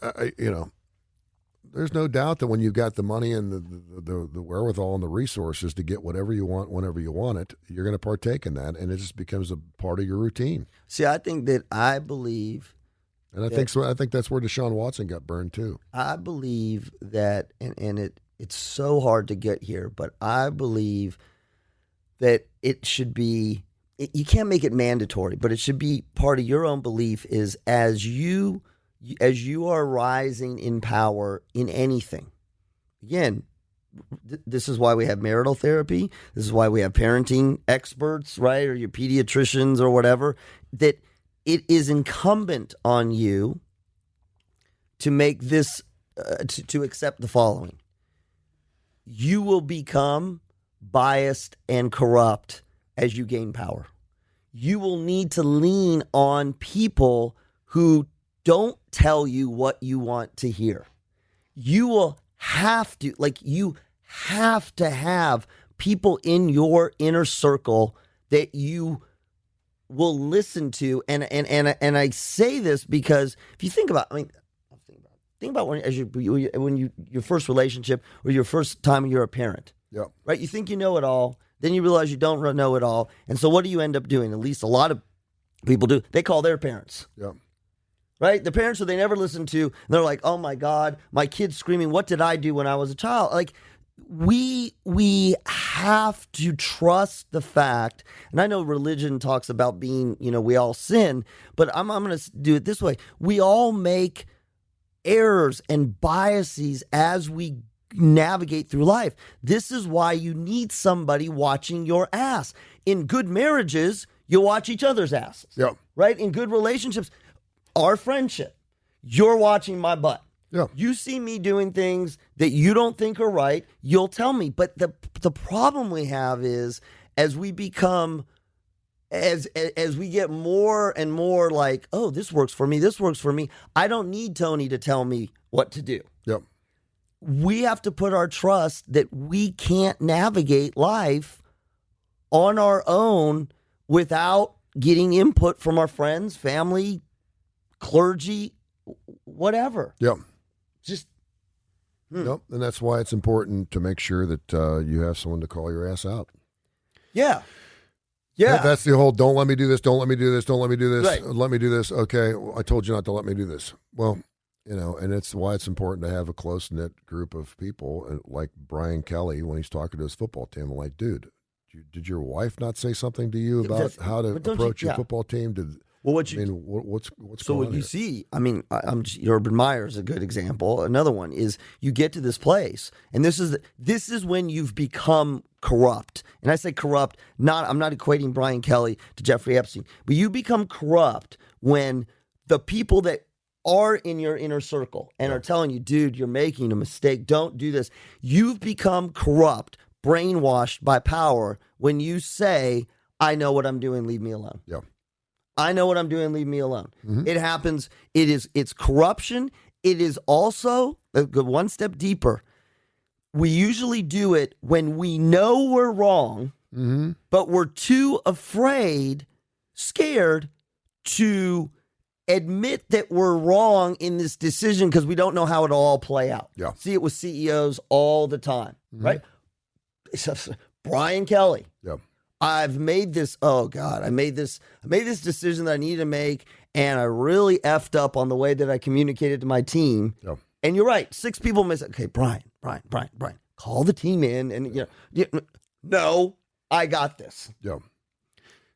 there's no doubt that when you've got the money and the wherewithal and the resources to get whatever you want whenever you want it, you're going to partake in that, and it just becomes a part of your routine. See, I believe, and I think that's where Deshaun Watson got burned too. I believe that, and it's so hard to get here, but I believe that it should be, you can't make it mandatory, but it should be part of your own belief is as you are rising in power in anything. Again, this is why we have marital therapy. This is why we have parenting experts, right? Or your pediatricians or whatever, that it is incumbent on you to make this, to accept the following. You will become biased and corrupt as you gain power. You will need to lean on people who don't tell you what you want to hear. You will have to, have people in your inner circle that you will listen to. And I say this because if you think about, think about when your first relationship or your first time you're a parent. Yeah. Right? You think you know it all, then you realize you don't know it all. And so what do you end up doing? At least a lot of people do. They call their parents. Yeah. Right? The parents who they never listen to, and they're like, oh my God, my kid's screaming, what did I do when I was a child? Like, we have to trust the fact, and I know religion talks about being, we all sin, but I'm going to do it this way. We all make errors and biases as we navigate through life. This is why you need somebody watching your ass. In good marriages, you watch each other's asses. Yeah. Right? In good relationships, our friendship, you're watching my butt. Yeah. You see me doing things that you don't think are right, you'll tell me. But the problem we have is as we become, as we get more and more like, oh, this works for me, I don't need Tony to tell me what to do. Yep. We have to put our trust that we can't navigate life on our own without getting input from our friends, family, clergy, whatever. Yep. Just Nope. And that's why it's important to make sure that you have someone to call your ass out. Yeah. Yeah. That's the whole don't let me do this, don't let me do this, don't let me do this, right. Let me do this. Okay, I told you not to let me do this. Well, and it's why it's important to have a close-knit group of people like Brian Kelly when he's talking to his football team. I'm like, dude, did your wife not say something to you about how to approach your football team? What's going on? So what you see, Urban Meyer is a good example. Another one is you get to this place, and this is when you've become corrupt. And I say corrupt, I'm not equating Brian Kelly to Jeffrey Epstein, but you become corrupt when the people that are in your inner circle and are telling you, dude, you're making a mistake, don't do this. You've become corrupt, brainwashed by power when you say, I know what I'm doing, leave me alone. Yeah. I know what I'm doing, leave me alone. Mm-hmm. It happens. It's corruption. it is also, go one step deeper, we usually do it when we know we're wrong, but we're too afraid, scared to admit that we're wrong in this decision because we don't know how it'll all play out. Yeah. See it with CEOs all the time, right? Brian Kelly. Yep. I've made this, I made this decision that I need to make, and I really effed up on the way that I communicated to my team. Yep. And you're right. 6 people miss it. Okay, Brian, call the team in and, no, I got this. Yep.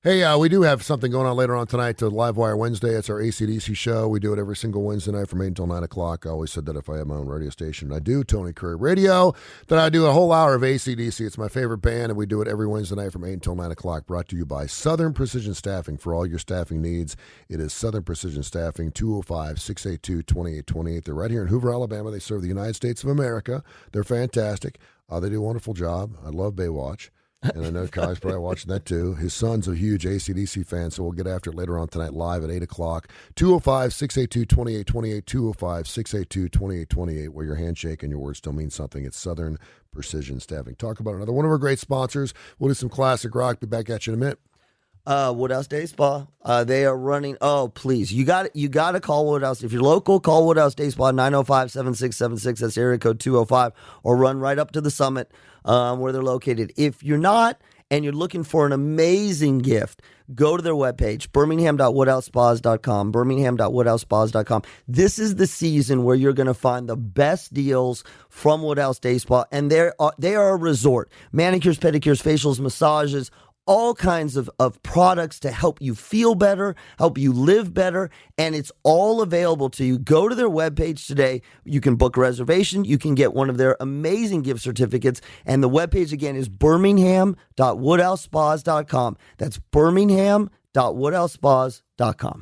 Hey, we do have something going on later on tonight to Livewire Wednesday. It's our AC/DC show. We do it every single Wednesday night from 8 until 9 o'clock. I always said that if I had my own radio station, I do, Tony Curry Radio, then I do a whole hour of AC/DC. It's my favorite band, and we do it every Wednesday night from 8 until 9 o'clock, brought to you by Southern Precision Staffing for all your staffing needs. It is Southern Precision Staffing, 205-682-2828. They're right here in Hoover, Alabama. They serve the United States of America. They're fantastic. They do a wonderful job. I love Baywatch. And I know Kai's probably watching that too. His son's a huge AC/DC fan, so we'll get after it later on tonight live at 8 o'clock. 205-682-2828, 205-682-2828, where your handshake and your words still mean something. It's Southern Precision Staffing. Talk about another one of our great sponsors. We'll do some classic rock. Be back at you in a minute. Woodhouse Day Spa. They are running. Oh, please. You got to call Woodhouse. If you're local, call Woodhouse Day Spa, 905-7676. That's area code 205. Or run right up to the summit where they're located. If you're not and you're looking for an amazing gift, go to their webpage, birmingham.woodhousespas.com, birmingham.woodhousespas.com. This is the season where you're going to find the best deals from Woodhouse Day Spa. And they are a resort. Manicures, pedicures, facials, massages, all kinds of products to help you feel better, help you live better, and it's all available to you. Go to their webpage today. You can book a reservation. You can get one of their amazing gift certificates, and the webpage, again, is birmingham.woodhousespas.com. That's birmingham.woodhousespas.com.